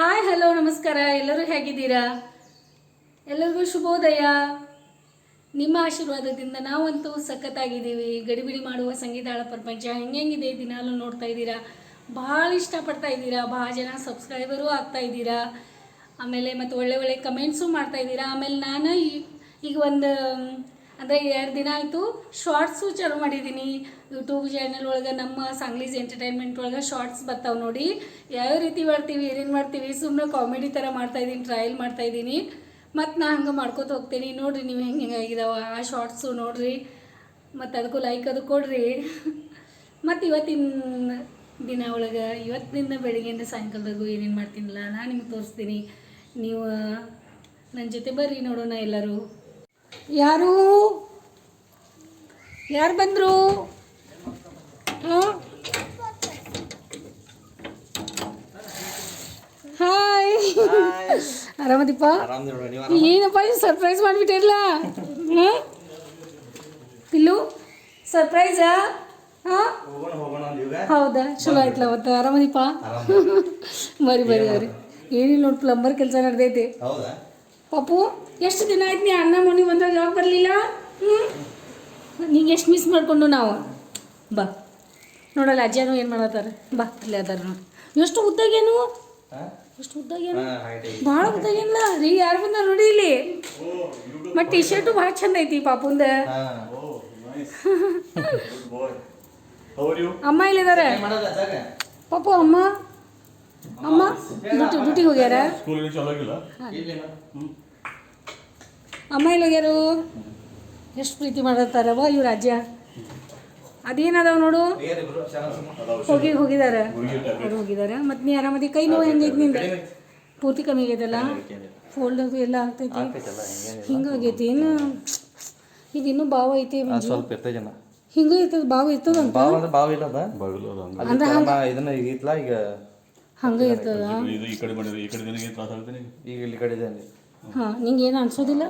Hi hello ನಮಸ್ಕಾರ. ಎಲ್ಲರೂ ಹೇಗಿದ್ದೀರಾ? ಎಲ್ಲರಿಗೂ ಶುಭೋದಯ. ನಿಮ್ಮ ಆಶೀರ್ವಾದದಿಂದ ನಾವಂತೂ ಸಖತ್ತಾಗಿದ್ದೀವಿ. ಗಡಿಬಿಡಿ ಮಾಡುವ ಸಂಗೀತಾಳ ಪ್ರಪಂಚ ಹೆಂಗಿದೆ ದಿನಾಲು ನೋಡ್ತಾ ಇದ್ದೀರಾ. ಭಾಳ ಇಷ್ಟಪಡ್ತಾ ಇದ್ದೀರಾ, ಭಾಳ ಜನ ಸಬ್ಸ್ಕ್ರೈಬರು ಆಗ್ತಾ ಇದ್ದೀರಾ, ಆಮೇಲೆ ಮತ್ತು ಒಳ್ಳೆ ಕಮೆಂಟ್ಸು ಮಾಡ್ತಾ ಇದ್ದೀರಾ. ಆಮೇಲೆ ನಾನು ಈಗ ಒಂದು ಅಂದರೆ 2 ದಿನ ಆಯಿತು ಶಾರ್ಟ್ಸು ಚಾಲು ಮಾಡಿದ್ದೀನಿ ಯೂಟ್ಯೂಬ್ ಚಾನಲ್ ಒಳಗೆ. ನಮ್ಮ ಸಾಂಗ್ಲೀಸ್ ಎಂಟರ್ಟೈನ್ಮೆಂಟ್ ಒಳಗೆ ಶಾರ್ಟ್ಸ್ ಬರ್ತಾವೆ ನೋಡಿ. ಯಾವ ರೀತಿ ಮಾಡ್ತೀವಿ, ಏನೇನು ಮಾಡ್ತೀವಿ, ಸುಮ್ಮನೆ ಕಾಮಿಡಿ ಥರ ಮಾಡ್ತಾಯಿದ್ದೀನಿ, ಟ್ರಯಲ್ ಮಾಡ್ತಾಯಿದ್ದೀನಿ. ಮತ್ತು ನಾ ಹಂಗೆ ಮಾಡ್ಕೋತ ಹೋಗ್ತೀನಿ. ನೋಡಿರಿ ನೀವು ಹೆಂಗಾಗಿದಾವ ಆ ಶಾರ್ಟ್ಸು ನೋಡಿರಿ, ಮತ್ತು ಅದಕ್ಕೂ ಲೈಕ್ ಅದು ಕೊಡ್ರಿ. ಮತ್ತು ಇವತ್ತಿನ ದಿನ ಒಳಗೆ ಇವತ್ತಿನಿಂದ ಬೆಳಗ್ಗೆಯಿಂದ ಸಾಯಂಕಾಲದವರೆಗೂ ಏನೇನು ಮಾಡ್ತೀನಲ್ಲ ನಾನು ನಿಮ್ಗೆ ತೋರಿಸ್ತೀನಿ. ನೀವು ನನ್ನ ಜೊತೆ ಬರ್ರಿ ನೋಡೋಣ. ಎಲ್ಲರೂ ಯಾರು ಬಂದರು? ಹಾಯ್, ಆರಾಮದಿಪ್ಪ? ಏನಪ್ಪ ಸರ್ಪ್ರೈಸ್ ಮಾಡಿಬಿಟ್ಟಿರಲ್ಲ? ಪಿಲ್ಲು ಸರ್ಪ್ರೈಸಾ? ಹೌದಾ, ಚಲೋ ಆಯ್ತಲ್ಲ. ಅವತ್ತು ಆರಾಮದಿಪ್ಪ? ಬರ್ರಿ ಏನಿಲ್ಲ ನೋಡಿ, ಪ್ಲಂಬರ್ ಕೆಲಸ ನಡೆದೈತಿ. ಪಾಪು ಎಷ್ಟು ದಿನ ಆಯ್ತು ನೀ ಅಣ್ಣ ಮನೆ ಬಂದಾಗ ಯಾವಾಗ ಬರಲಿಲ್ಲ? ನಿಂಗೆ ಎಷ್ಟು ಮಿಸ್ ಮಾಡಿಕೊಂಡು ನಾವು. ಬಾ ನೋಡಲ್ಲ, ಅಜ್ಜನೂ ಏನು ಮಾಡತ್ತಾರೆ. ಬಾ ಅಲ್ಲೇ ಅದಾರ ನೋಡಿ. ಎಷ್ಟು ಉದ್ದಾಗೇನು, ಭಾಳ ಉದ್ದಾಗೇನಿಲ್ಲ ರೀ. ಯಾರು ಬಂದಾರ ನೋಡಿ ಇಲ್ಲಿ. ಮತ್ತು ಟಿ ಶರ್ಟು ಭಾಳ ಚಂದ ಐತಿ ಪಾಪುಂದ. ಅಮ್ಮ ಇಲ್ಲಿದ್ದಾರೆ ಪಾಪು. ಅಮ್ಮ ಡ್ಯೂಟಿಗೆ ಹೋಗ್ಯಾರ. ಅಮ್ಮ ಎಲ್ಲಿ ಹೋಗ್ಯಾರು? ಎಷ್ಟು ಪ್ರೀತಿ ಮಾಡತ್ತಾರವ ಇವ್ರ ಅಜ್ಜ. ಅದೇನದಾವ ನೋಡು, ಹೋಗಿದಾರ ಅವ್ರು ಹೋಗಿದಾರ. ಮತ್ತು ನೀ ಆರಾಮದಿ? ಕೈ ನೋವು ಹೆಂಗೈತಿ ನಿಂದ? ಪೂರ್ತಿ ಕಮ್ಮಿ ಆಗೈತಲ್ಲ? ಫೋಲ್ಡ್ ಅದು ಎಲ್ಲ ಆಗ್ತೈತಿ, ಹಿಂಗಾಗೈತಿ. ಏನು ಈಗ ಇನ್ನೂ ಭಾವ ಐತಿ, ಹಿಂಗೆ ಇರ್ತದ ಭಾವ ಇರ್ತದಂತ. ಹಂಗೆ ಇರ್ತದ. ಹಾಂ, ನಿಂಗೆ ಏನು ಅನ್ಸೋದಿಲ್ಲ?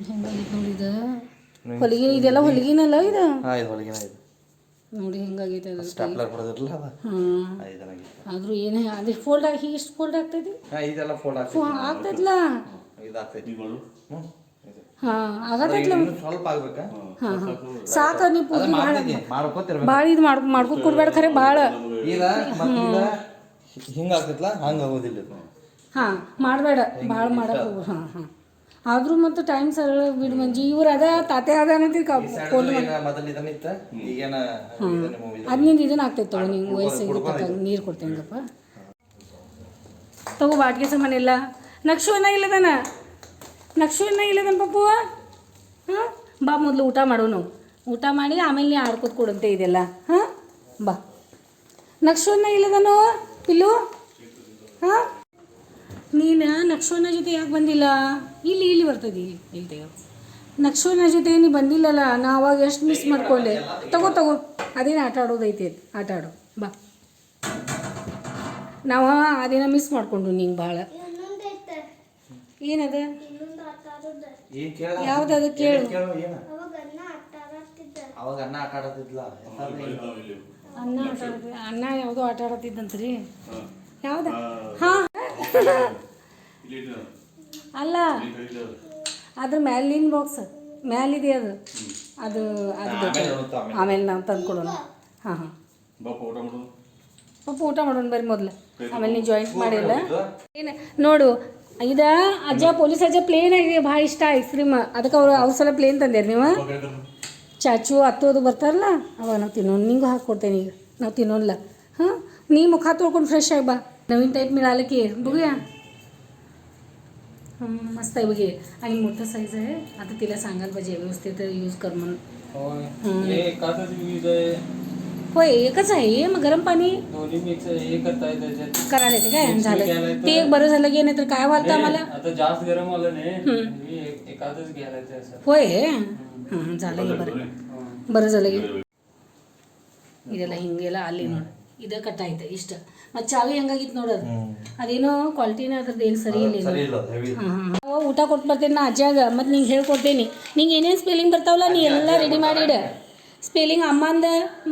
ಹೆಂಗಾಗೈತೆ ನೋಡಿ ಇದು ಹೊಲಿಗೆ. ಇದೆಲ್ಲ ಹೊಲಿಗೆನಲ್ಲ ಇದು? ನೋಡಿ ಹೆಂಗಾಗೈತೆ ಅದು. ಹಾಂ, ಆದರೂ ಏನೇ ಅದು ಫೋಲ್ಡ್ ಆಗಿ ಇಷ್ಟು ಫೋಲ್ಡ್ ಆಗ್ತೈತಿ, ಆಗ್ತೈತಲ್ಲ? ಹಾಂ, ಆಗತೈತ್ಲ. ಹಾಂ ಸಾಕ. ನೀವು ಪೂರ್ತಿ ಭಾಳ ಇದು ಮಾಡ್ಕೊತ ಕೊಡ್ಬೇಡ ಖರೆ ಭಾಳ. ಹಾಂ, ಮಾಡಬೇಡ ಭಾಳ ಮಾಡಕ್ಕೆ ಹೋಗು. ಹಾಂ ಆದರೂ ಮತ್ತು ಟೈಮ್ ಸರಳ ಬಿಡು ಮಂಜಿ. ಇವ್ರು ಅದ ತಾತೆ ಅದ ಅನ್ನತಿ ಫೋನ್. ಹಾಂ, ಅದರಿಂದ ಇದನ್ನ ಆಗ್ತೈತೆ ತಗೋ. ನೀವು ವಯಸ್ಸಿಗೆ ನೀರು ಕೊಡ್ತೇನಪ್ಪ. ತಗೋ ಬಾಟ್ಗೆ ಸಾಮಾನು ಎಲ್ಲ. ನಕ್ಷು ಇಲ್ಲದನ ಪಪ್ಪು. ಹಾಂ, ಬಾ ಮೊದಲು ಊಟ ಮಾಡೋನು. ಊಟ ಮಾಡಿ ಆಮೇಲೆ ನೀ ಆಡ್ಕೊತ ಕೊಡಂತೆ ಇದೆಲ್ಲ. ಹಾಂ, ಬಾ. ನಕ್ಷುವನ್ನ ಇಲ್ಲದನೋ ಪಿಲ್ಲು? ಹಾಂ, ನೀನು ನಕ್ಷುವನ್ನ ಜೊತೆ ಯಾಕೆ ಬಂದಿಲ್ಲ? ಇಲ್ಲಿ ಬರ್ತದೆ. ಇಲ್ಲಿ ನಕ್ಷುವನ್ನ ಜೊತೆ ನೀ ಬಂದಿಲ್ಲಲ್ಲ. ನಾ ಅವಾಗ ಎಷ್ಟು ಮಿಸ್ ಮಾಡ್ಕೊಂಡೆ. ತಗೋ ಅದೇನು ಆಟ ಆಡೋದೈತಿ, ಆಟ ಆಡೋ ಬಾ. ನಾವು ಅದೇನೋ ಮಿಸ್ ಮಾಡ್ಕೊಂಡು ನಿಂಗೆ ಭಾಳ. ಏನದ? ಯಾವ್ದದು ಕೇಳು. ಅಣ್ಣ ಯಾವುದೋ ಆಟ ಆಡತ್ತಿದ್ದಂತ್ರಿ. ಯಾವ್ದ? ಹಾಂ ಅಲ್ಲ, ಅದ್ರ ಮ್ಯಾಲಿನ ಬಾಕ್ಸ್ ಮ್ಯಾಲಿದೆ ಅದು ಆಮೇಲೆ ನಾವು ತಂದು ಕೊಡೋಣ. ಹಾಂ ಪಪ್ಪ ಊಟ ಮಾಡೋಣ ಬರ್ರಿ ಮೊದಲು, ಆಮೇಲೆ ನೀವು ಜಾಯಿಂಟ್ ಮಾಡಿಲ್ಲ ಏನು ನೋಡು. ಇದು ಅಜ್ಜ ಪೊಲೀಸ್ ಅಜ್ಜ ಪ್ಲೇನ್ ಆಗಿದೆ, ಭಾಳ ಇಷ್ಟ ಐಸ್ ಕ್ರೀಮ್. ಅದಕ್ಕೆ ಅವ್ರ ಸಲ ಪ್ಲೇನ್ ತಂದೇರಿ ನೀವು. ಚಾಚು ಅತ್ತು ಅದು ಬರ್ತಾರಲ್ಲ ಅವಾಗ ನಾವು ತಿನ್ನೋಣ. ನಿಂಗೂ ಹಾಕ್ಕೊಡ್ತೇನೆ ಈಗ, ನಾವು ತಿನ್ನೋಲ್ಲ. ಹಾಂ, ನೀ ಮುಖ ತೊಳ್ಕೊಂಡು ಫ್ರೆಶ್ ಆಗಿ ಬಾ. नवीन टाईप मिळालं की बघूया. मस्त आहे बघे. आणि मोठं साईज आहे. आता तिला सांगायला पाहिजे व्यवस्थित यूज कर म्हणून. होय, एकच आहे. मग गरम पाणी करायला येते काय? झालं ते एक बरं झालं की, नाही तर काय वाटतं आम्हाला. आता जास्त गरम आलं नाही, एखादच घ्यायचं. होय, हां झालं की बरं झालं की. ಇದೆಲ್ಲ ಹಿಂಗೆಲ್ಲ ಅಲ್ಲಿ ನೋಡಿ. ಇದು ಕಟ್ಟಾಯ್ತು ಇಷ್ಟ. ಮತ್ತು ಚಾವಿ ಹೆಂಗಾಗಿತ್ತು ನೋಡೋದು. ಅದೇನೋ ಕ್ವಾಲಿಟಿನ ಅದ್ರದ್ದು ಏನು ಸರಿ ಇಲ್ಲ. ಹಾಂ ಊಟ ಕೊಟ್ಟು ಬರ್ತೇನೆ ನಾ ಅಜ್ಜಾಗ. ಮತ್ತು ನಿಂಗೆ ಹೇಳ್ಕೊಡ್ತೇನೆ. ನಿಂಗೆ ಏನೇನು ಸ್ಪೆಲ್ಲಿಂಗ್ ಬರ್ತಾವಲ್ಲ ನೀ ಎಲ್ಲ ರೆಡಿ ಮಾಡಿಡ. ಸ್ಪೆಲ್ಲಿಂಗ್ ಅಮ್ಮಂದ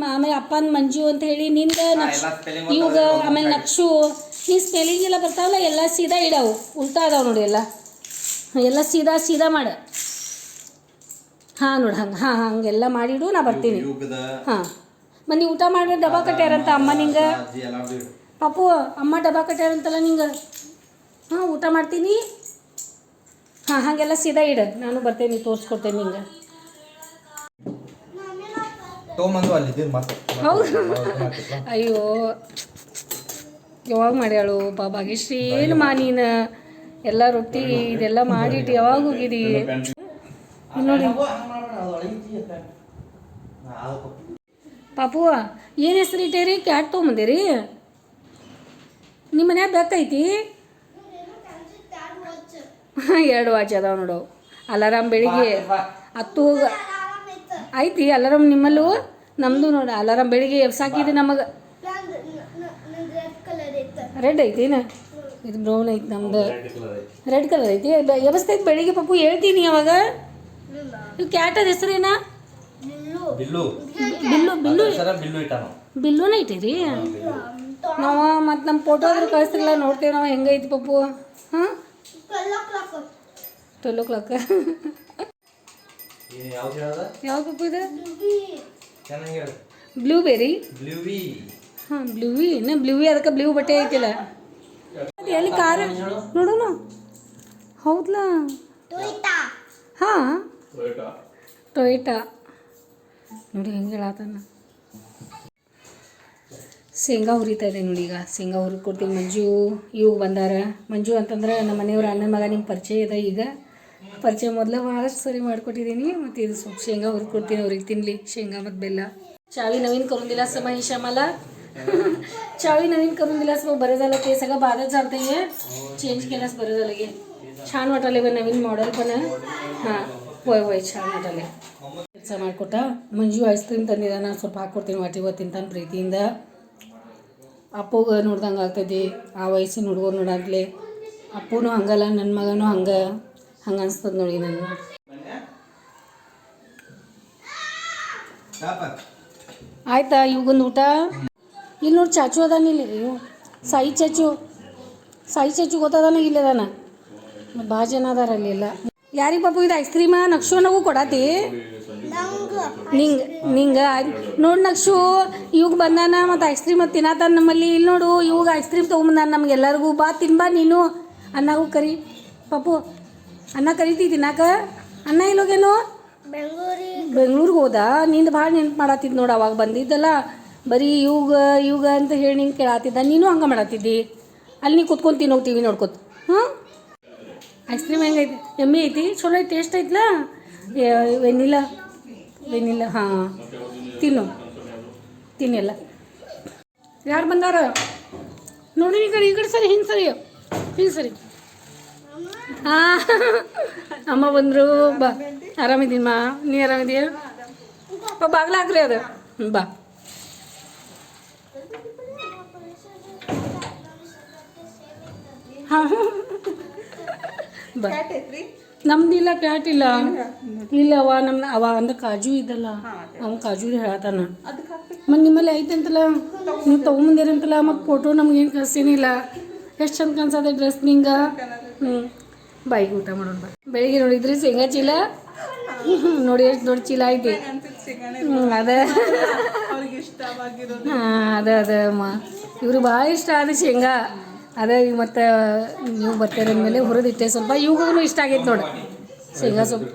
ಆಮೇಲೆ ಅಪ್ಪಂದ ಮಂಜು ಅಂತ ಹೇಳಿ ನಿಂದ ನಕ್ಷ ಎಲ್ಲ spelling ಇವಾಗ ಗೊತ್ತಾಗಲ್ಲ, ಆಮೇಲೆ ನಕ್ಷು ನೀ ಸ್ಪೆಲ್ಲಿಂಗ್ ಎಲ್ಲ ಬರ್ತಾವಲ್ಲ ಎಲ್ಲ ಸೀದಾ ಇಡವು ಉಲ್ಟಾ ಅದಾವ ನೋಡಿ ಎಲ್ಲ ಸೀದಾ ಸೀದಾ ಮಾಡು ಹಾಂ ನೋಡಿ ಹಂಗೆಲ್ಲ ಮಾಡಿಡು ನಾ ಬರ್ತೀನಿ ಹಾಂ ಮನೆ ಊಟ ಮಾಡಿ ಡಬ್ಬ ಕಟ್ಟ್ಯಾರಂತ ಅಮ್ಮ ನಿಂಗೆ ಪಾಪು ಅಮ್ಮ ಡಬ್ಬ ಕಟ್ಟ್ಯಾರಂತಲ್ಲ ನಿಂಗೆ ಹಾಂ ಊಟ ಮಾಡ್ತೀನಿ ಹಾಂ ಹಾಗೆಲ್ಲ ಸೀದಾ ಇಡು ನಾನು ಬರ್ತೇನೆ ತೋರಿಸ್ಕೊಡ್ತೇನೆ ನಿಂಗೆ ತೊಗೊಂಬಂದು ಅಲ್ಲಿ ಮತ್ತೆ ಹೌದು ಅಯ್ಯೋ ಯಾವಾಗ ಮಾಡ್ಯಾಳು ಭಾಗ್ಯಶ್ರೀ ಏನು ಮಾ ನೀನು ಎಲ್ಲ ರೊಟ್ಟಿ ಇದೆಲ್ಲ ಮಾಡಿಟ್ಟು ಯಾವಾಗ ಹೋಗಿದಿ ನೋಡಿ ಪಾಪು ಏನು ಹೆಸರು ಇಟ್ಟೇರಿ ಕ್ಯಾಟ್ ತೊಗೊಂಬಂದಿರಿ ನಿಮ್ಮ ಮನ್ಯಾಗ ಬೇಕೈತಿ 2 ವಾಚ್ ಅದಾವ ನೋಡು ಅಲಾರಾಮ್ ಬೆಳಿಗ್ಗೆ 10 ಐತಿ ಅಲಾರಾಮ್ ನಿಮ್ಮಲ್ಲೂ ನಮ್ಮದು ನೋಡಿ ಅಲಾರಾಮ್ ಬೆಳಿಗ್ಗೆ ಎಬ್ಸಾಕಿದೆ ನಮಗೆ ರೆಡ್ ಐತೇನ ಇದು ಬ್ರೌನ್ ಐತಿ ನಮ್ದು ರೆಡ್ ಕಲರ್ ಐತಿ ಎಬ್ಸ್ತೈತಿ ಬೆಳಿಗ್ಗೆ ಪಾಪು ಹೇಳ್ತೀನಿ ಅವಾಗ ಇದು ಕ್ಯಾಟದ ಹೆಸರೇನಾ ಬಿಲ್ಲು ಬಿಲ್ಲು ಬಿಲ್ಲು ಬಿಲ್ಲು ಇಟ್ಟಾನು ಬಿಲ್ಲುನ ಇಟ್ಟಿರಿ ನಾವು ಮತ್ತು ನಮ್ಮ ಫೋಟೋ ಆದ್ರೂ ಕಳಿಸ್ತಿಲ್ಲ ನೋಡ್ತೇವೆ ನಾವು ಹೆಂಗೈತಿ ಪಪ್ಪು ಹಾಂ 12 o'clock ಯಾವ್ದು ಹೇಳದ ಯಾವ ಪಪ್ಪು ಇದು ಚೆನ್ನಾಗಿ ಹೇಳು ಬ್ಲೂಬೆರಿ ಬ್ಲೂವಿ ಹಾಂ ಬ್ಲೂವಿ ಬ್ಲೂವಿ ಅದಕ್ಕೆ ಬ್ಲೂ ಬಟ್ಟೆ ಐತಿಲ್ಲ ಅದು ಎಲ್ಲಿ ಕಾರ ನೋಡೋಣ ಹೌದಲ್ಲ ಹಾಂ ಟೊಯೋಟಾ ನೋಡಿ ಹೆಂಗೆ ಹೇಳತ್ತಾನ ಶೇಂಗಾ ಹುರಿತಾ ಇದೆ ನೋಡಿ ಈಗ ಶೇಂಗಾ ಹುರಿ ಕೊಡ್ತೀನಿ ಮಂಜು ಇವಾಗ ಬಂದಾರ ಮಂಜು ಅಂತಂದ್ರೆ ನಮ್ಮ ಮನೆಯವ್ರ ಅಣ್ಣನ ಮಗ ನಿಮ್ಗೆ ಪರಿಚಯ ಇದೆ ಈಗ ಪರಿಚಯ ಮೊದಲೇ ಭಾಳಷ್ಟು ಸರಿ ಮಾಡಿಕೊಟ್ಟಿದ್ದೀನಿ ಮತ್ತು ಇದು ಸ್ವಲ್ಪ ಶೇಂಗಾ ಹುರಿ ಕೊಡ್ತೀನಿ ಅವ್ರಿಗೆ ತಿನ್ನಲಿ ಶೇಂಗಾ ಮತ್ತು ಬೆಲ್ಲ चावी नवीन करून दिलास महेश आम्हाला चावी नवीन करून दिलास मग बरं झालं ते सगळं बाधत चालतं आहे चेंज केलास बरं झालं गे छान वाटाले बघ नवीन मॉडेल पण हां होय होय छान वाटाले ಕೆಲಸ ಮಾಡಿಕೊಟ್ಟ ಮಂಜು ಐಸ್ ಕ್ರೀಮ್ ತಂದಿದ್ದಾನ ಸ್ವಲ್ಪ ಹಾಕ್ಕೊಡ್ತೀನಿ ವಾಟಿ ತಿಂತಾನೆ ಪ್ರೀತಿಯಿಂದ ಅಪ್ಪಗೆ ನೋಡ್ದಂಗೆ ಆಗ್ತೈತಿ ಆ ವಯಸ್ಸಿನ ಹುಡುಗರು ನೋಡಾಗ್ಲಿ ಅಪ್ಪನೂ ಹಂಗಲ್ಲ ನನ್ನ ಮಗನೂ ಹಂಗೆ ಅನ್ಸ್ತದೆ ನೋಡಿ ನನಗೆ ಆಯ್ತಾ ಇವಾಗೊಂದು ಊಟ ಇಲ್ಲಿ ನೋಡಿ ಚಾಚು ಅದಾನ ಇಲ್ಲಿ ಸಾಯಿ ಚಾಚು ಗೊತ್ತದಾನ ಇಲ್ಲದಾನ ಭಾಳ ಜನ ಅದಾರ ಅಲ್ಲಿ ಎಲ್ಲ ಯಾರಿಗೆ ಪಾಪು ಇದು ಐಸ್ ಕ್ರೀಮ ನಕ್ಷು ನಾವು ಕೊಡಾತಿ ನಿಂಗೆ ನೋಡಿ ನಕ್ಷು ಇವಾಗ ಬಂದಾನ ಮತ್ತು ಐಸ್ ಕ್ರೀಮ್ ತಿನ್ನತಾನ ನಮ್ಮಲ್ಲಿ ಇಲ್ಲಿ ನೋಡು ಇವಾಗ ಐಸ್ ಕ್ರೀಮ್ ತೊಗೊಂಬಂದಾನ ನಮ್ಗೆಲ್ಲರಿಗೂ ಬಾ ತಿನ್ಬಾ ನೀನು ಅನ್ನಗೂ ಕರಿ ಪಾಪು ಅನ್ನ ಕರಿತಿ ತಿನ್ನಾಕ ಅನ್ನ ಇಲ್ಲೋಗೇನು ಬೆಂಗ್ಳೂರಿಗೆ ಹೋದ ನಿಂದು ಭಾಳ ನೆನ್ಪು ಮಾಡತ್ತಿದ್ದು ನೋಡು ಅವಾಗ ಬಂದಿದ್ದಲ್ಲ ಬರೀ ಇವಾಗ ಅಂತ ಹೇಳಿ ನಿಂಗೆ ಕೇಳತ್ತಿದ್ದ ನೀನು ಹಂಗೆ ಮಾಡತ್ತಿದ್ದಿ ಅಲ್ಲಿ ನೀ ಕುತ್ಕೊಂಡು ತಿನ್ನೋಗಿ ಟಿ ವಿ ನೋಡ್ಕೊತ ಹಾಂ ಐಸ್ ಕ್ರೀಮ್ ಹೆಂಗೈತಿ ಎಮ್ಮೆ ಐತಿ ಚಲೋ ಐತಿ ಟೇಸ್ಟ್ ಐತ್ಲಾ ವೆನಿಲ್ಲ ಹಾಂ ತಿನ್ನೆಲ್ಲ ಯಾರು ಬಂದಾರ ನೋಡಿ ಈ ಕಡೆ ಸರಿ ಹಿಂಗೆ ಸರಿ ಹಾಂ ಅಮ್ಮ ಬಂದರು ಬಾ ಆರಾಮಿದ್ದೀನಿ ಮಾ ನೀ ಆರಾಮಿದೀಯ ಬಾಗ್ಲ ಹಾಕ್ರಿ ಅದು ಬಾ ಹಾಂ ಬಾ ನಮ್ದಿಲ್ಲ ಕ್ಯಾಟ್ ಇಲ್ಲ ಅವ ಅವ ಅಂದ್ರೆ ಕಾಜು ಇದ್ದಲ್ಲ ಅವ ಕಾಜು ಹೇಳತ್ತಾನ ಮತ್ತು ನಿಮ್ಮಲ್ಲಿ ಐತಂತಲ್ಲ ನೀವು ತೊಗೊಂಬಂದಿರಂತಲ್ಲ ಮತ್ತು ಫೋಟೋ ನಮ್ಗೇನು ಕಳ್ಸೀನಿಲ್ಲ ಎಷ್ಟು ಚಂದ ಕಾಣಿಸತ್ತೆ ಡ್ರೆಸ್ ನಿಂಗೆ ಬಾಯಿಗೆ ಊಟ ಮಾಡೋಣ ಬಾ ಬೆಳಿಗ್ಗೆ ನೋಡಿದ್ರಿ ಶೇಂಗಾ ಚೀಲ ನೋಡಿ ಎಷ್ಟು ದೊಡ್ಡ ಚೀಲ ಐತಿ ಅದೇ ಹಾಂ ಅದೇ ಅಮ್ಮ ಇವ್ರಿಗೆ ಭಾಳ ಇಷ್ಟ ಆದ ಶೇಂಗಾ ಅದೇ ಈಗ ಮತ್ತು ನೀವು ಬರ್ತೀರ ಅಂದಮೇಲೆ ಹುರಿದಿಟ್ಟೆ ಸ್ವಲ್ಪ ಇವಾಗೂ ಇಷ್ಟ ಆಗೈತೆ ನೋಡಿ ಶೇಂಗಾ ಸೊಪ್ಪು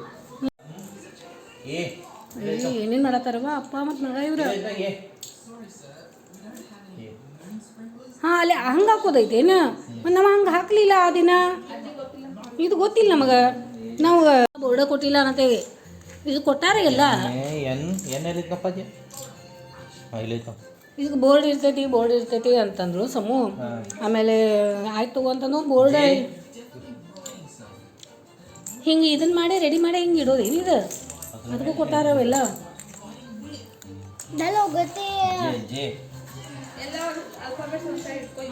ಏನೇನು ಮಾಡತ್ತಾರವ ಅಪ್ಪ ಮತ್ತು ಮಗ ಇವ್ರು ಹಾಂ ಅಲ್ಲಿ ಹಂಗೆ ಹಾಕೋದೈತೇನು ಮತ್ತು ನಾವು ಹಂಗೆ ಹಾಕಲಿಲ್ಲ ಆ ದಿನ ಇದು ಗೊತ್ತಿಲ್ಲ ನಮಗೆ ನಾವು ಬೋರ್ಡ ಕೊಟ್ಟಿಲ್ಲ ಅನ್ನತ್ತೇವೆ ಇದು ಕೊಟ್ಟಾರ ಎಲ್ಲ ಇದಕ್ಕೆ ಬೋರ್ಡ್ ಇರ್ತೈತಿ ಅಂತಂದ್ರು ಸಮು ಆಮೇಲೆ ಆಯ್ತು ಅಂತಂದು ಬೋರ್ಡ್ ಹಿಂಗೆ ಇದನ್ನ ಮಾಡಿ ರೆಡಿ ಮಾಡಿ ಹಿಂಗೆ ಇಡೋದು ಏನಿದೆ ಅದಕ್ಕೂ ಕೊಟ್ಟಾರ ಅವೆಲ್ಲ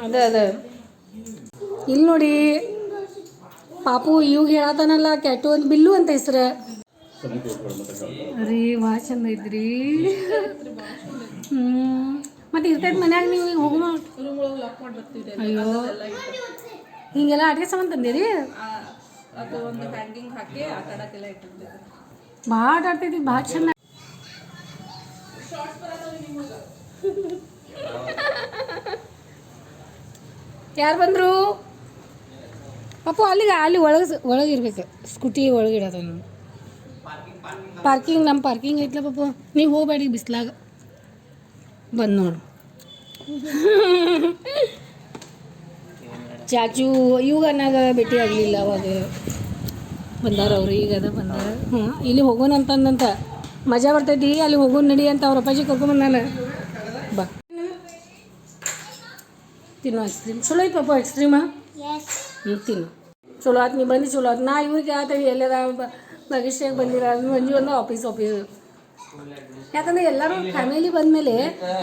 ಅದೇ ಇಲ್ಲಿ ನೋಡಿ ಪಾಪು ಇವಾಗ ಹೇಳತಾನಲ್ಲ ಕ್ಯಾಟು ಅಂತ ಬಿಲ್ಲು ಅಂತ ಹೆಸ್ರು ರೀ ಭಾಳ ಚಂದ ಐತ್ರಿ. ಮತ್ತೆ ಇರ್ತೈತೆ ಮನ್ಯಾಗ ನೀವು ಈಗ ಹೋಗೋ ಅಯ್ಯೋ ಹಿಂಗೆಲ್ಲ ಅಡುಗೆ ಸಾಮಾನು ತಂದಿರಿ. ಭಾಳ ಆಟ ಆಡ್ತೈತಿ, ಭಾಳ ಚಂದ. ಯಾರು ಬಂದರು? ಅಪ್ಪು ಅಲ್ಲಿ ಒಳಗೆ ಇರ್ಬೇಕು, ಸ್ಕೂಟಿ ಒಳಗೆ ಇಡೋದು. ಪಾರ್ಕಿಂಗ್ ನಮ್ಮ ಪಾರ್ಕಿಂಗ್ ಐತ್ಲ ಪಾಪು, ನೀವು ಹೋಗ್ಬೇಡಿ ಬಿಸ್ಲಾಗ. ಬಂದು ನೋಡು ಚಾಚು ಇವಾಗನಾಗ ಭೇಟಿ ಆಗಲಿಲ್ಲ, ಅವಾಗ ಬಂದಾರ ಅವ್ರು, ಈಗ ಅದ ಬಂದಾರ. ಇಲ್ಲಿ ಹೋಗೋಣ ಅಂತಂದಂತ ಮಜಾ ಬರ್ತೈತಿ, ಅಲ್ಲಿ ಹೋಗೋಣ ನಡಿ ಅಂತ ಅವ್ರ ಅಪ್ಪಾಜಿ ಕರ್ಕೊಂಬಂದಾನ. ಬಾ ತಿನ್ನು ಐಸ್ ಕ್ರೀಮ್. ಚಲೋ ಐತೆ ಪಾಪ ಐಸ್ ಕ್ರೀಮ. ತಿನ್ನು. ಚಲೋ ಆಯ್ತು, ನೀ ಬಂದು ಚಲೋ ಆಯ್ತು. ನಾ ಇವ್ರಿಗೆ ಆತವಿ ಎಲ್ಲದ ಭಾಗ್ಯಶ್ರೀಯಾಗಿ ಬಂದಿರ ಮಂಜು ಒಂದು ಆಫೀಸ್. ಯಾಕಂದ್ರೆ ಎಲ್ಲರೂ ಫ್ಯಾಮಿಲಿ ಬಂದಮೇಲೆ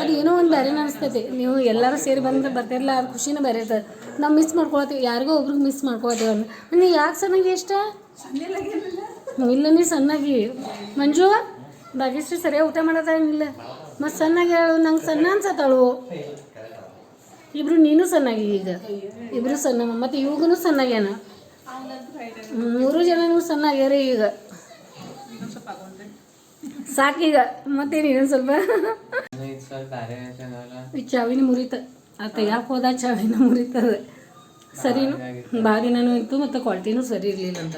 ಅದು ಏನೋ ಒಂದು ಬೇರೆ ಅನಿಸ್ತೈತಿ. ನೀವು ಎಲ್ಲರೂ ಸೇರಿ ಬರ್ತಿರಲ್ಲ, ಅದು ಖುಷಿನ ಬೇರೆ ಇರ್ತದೆ. ನಾವು ಮಿಸ್ ಮಾಡ್ಕೊಳತ್ತೀವಿ, ಯಾರಿಗೋ ಒಬ್ರಿಗೆ ಮಿಸ್ ಮಾಡ್ಕೊಳತ್ತೀವಿ. ನೀವು ಯಾಕೆ ಸಣ್ಣಗೆ ಇಷ್ಟ ಇಲ್ಲ? ನೀ ಸಣ್ಣಾಗಿ ಮಂಜು ಭಾಗ್ಯಶ್ರೀ ಸರಿಯಾಗಿ ಊಟ ಮಾಡೋದೇನಿಲ್ಲ, ಮತ್ತು ಸಣ್ಣಾಗಿ ಹೇಳು. ನಂಗೆ ಸಣ್ಣ ಅನ್ಸತ್ತಾಳು. ಇಬ್ರು ನೀನು ಸಣ್ಣಾಗಿ, ಈಗ ಇಬ್ರು ಸಣ್ಣ, ಮತ್ತು ಇವಾಗೂ ಸಣ್ಣಾಗ್ಯಾನ. 3 ಜನ ನೀವು ಸಣ್ಣಾಗ್ಯಾರಿ. ಈಗ ಸಾಕೀಗ ಮತ್ತೇನು ಇನ್ನೊಂದು ಸ್ವಲ್ಪ. ಈ ಚಾವಿನ ಮುರಿತ ಅದು ತೆಗ್ಯಾಕೆ ಹೋದ, ಚಾವಿನ ಮುರಿತದ. ಸರಿನು ಭಾಳ ದಿನನೂ ಇತ್ತು, ಮತ್ತು ಕ್ವಾಲಿಟಿನೂ ಸರಿ ಇರಲಿಲ್ಲ ಅಂತ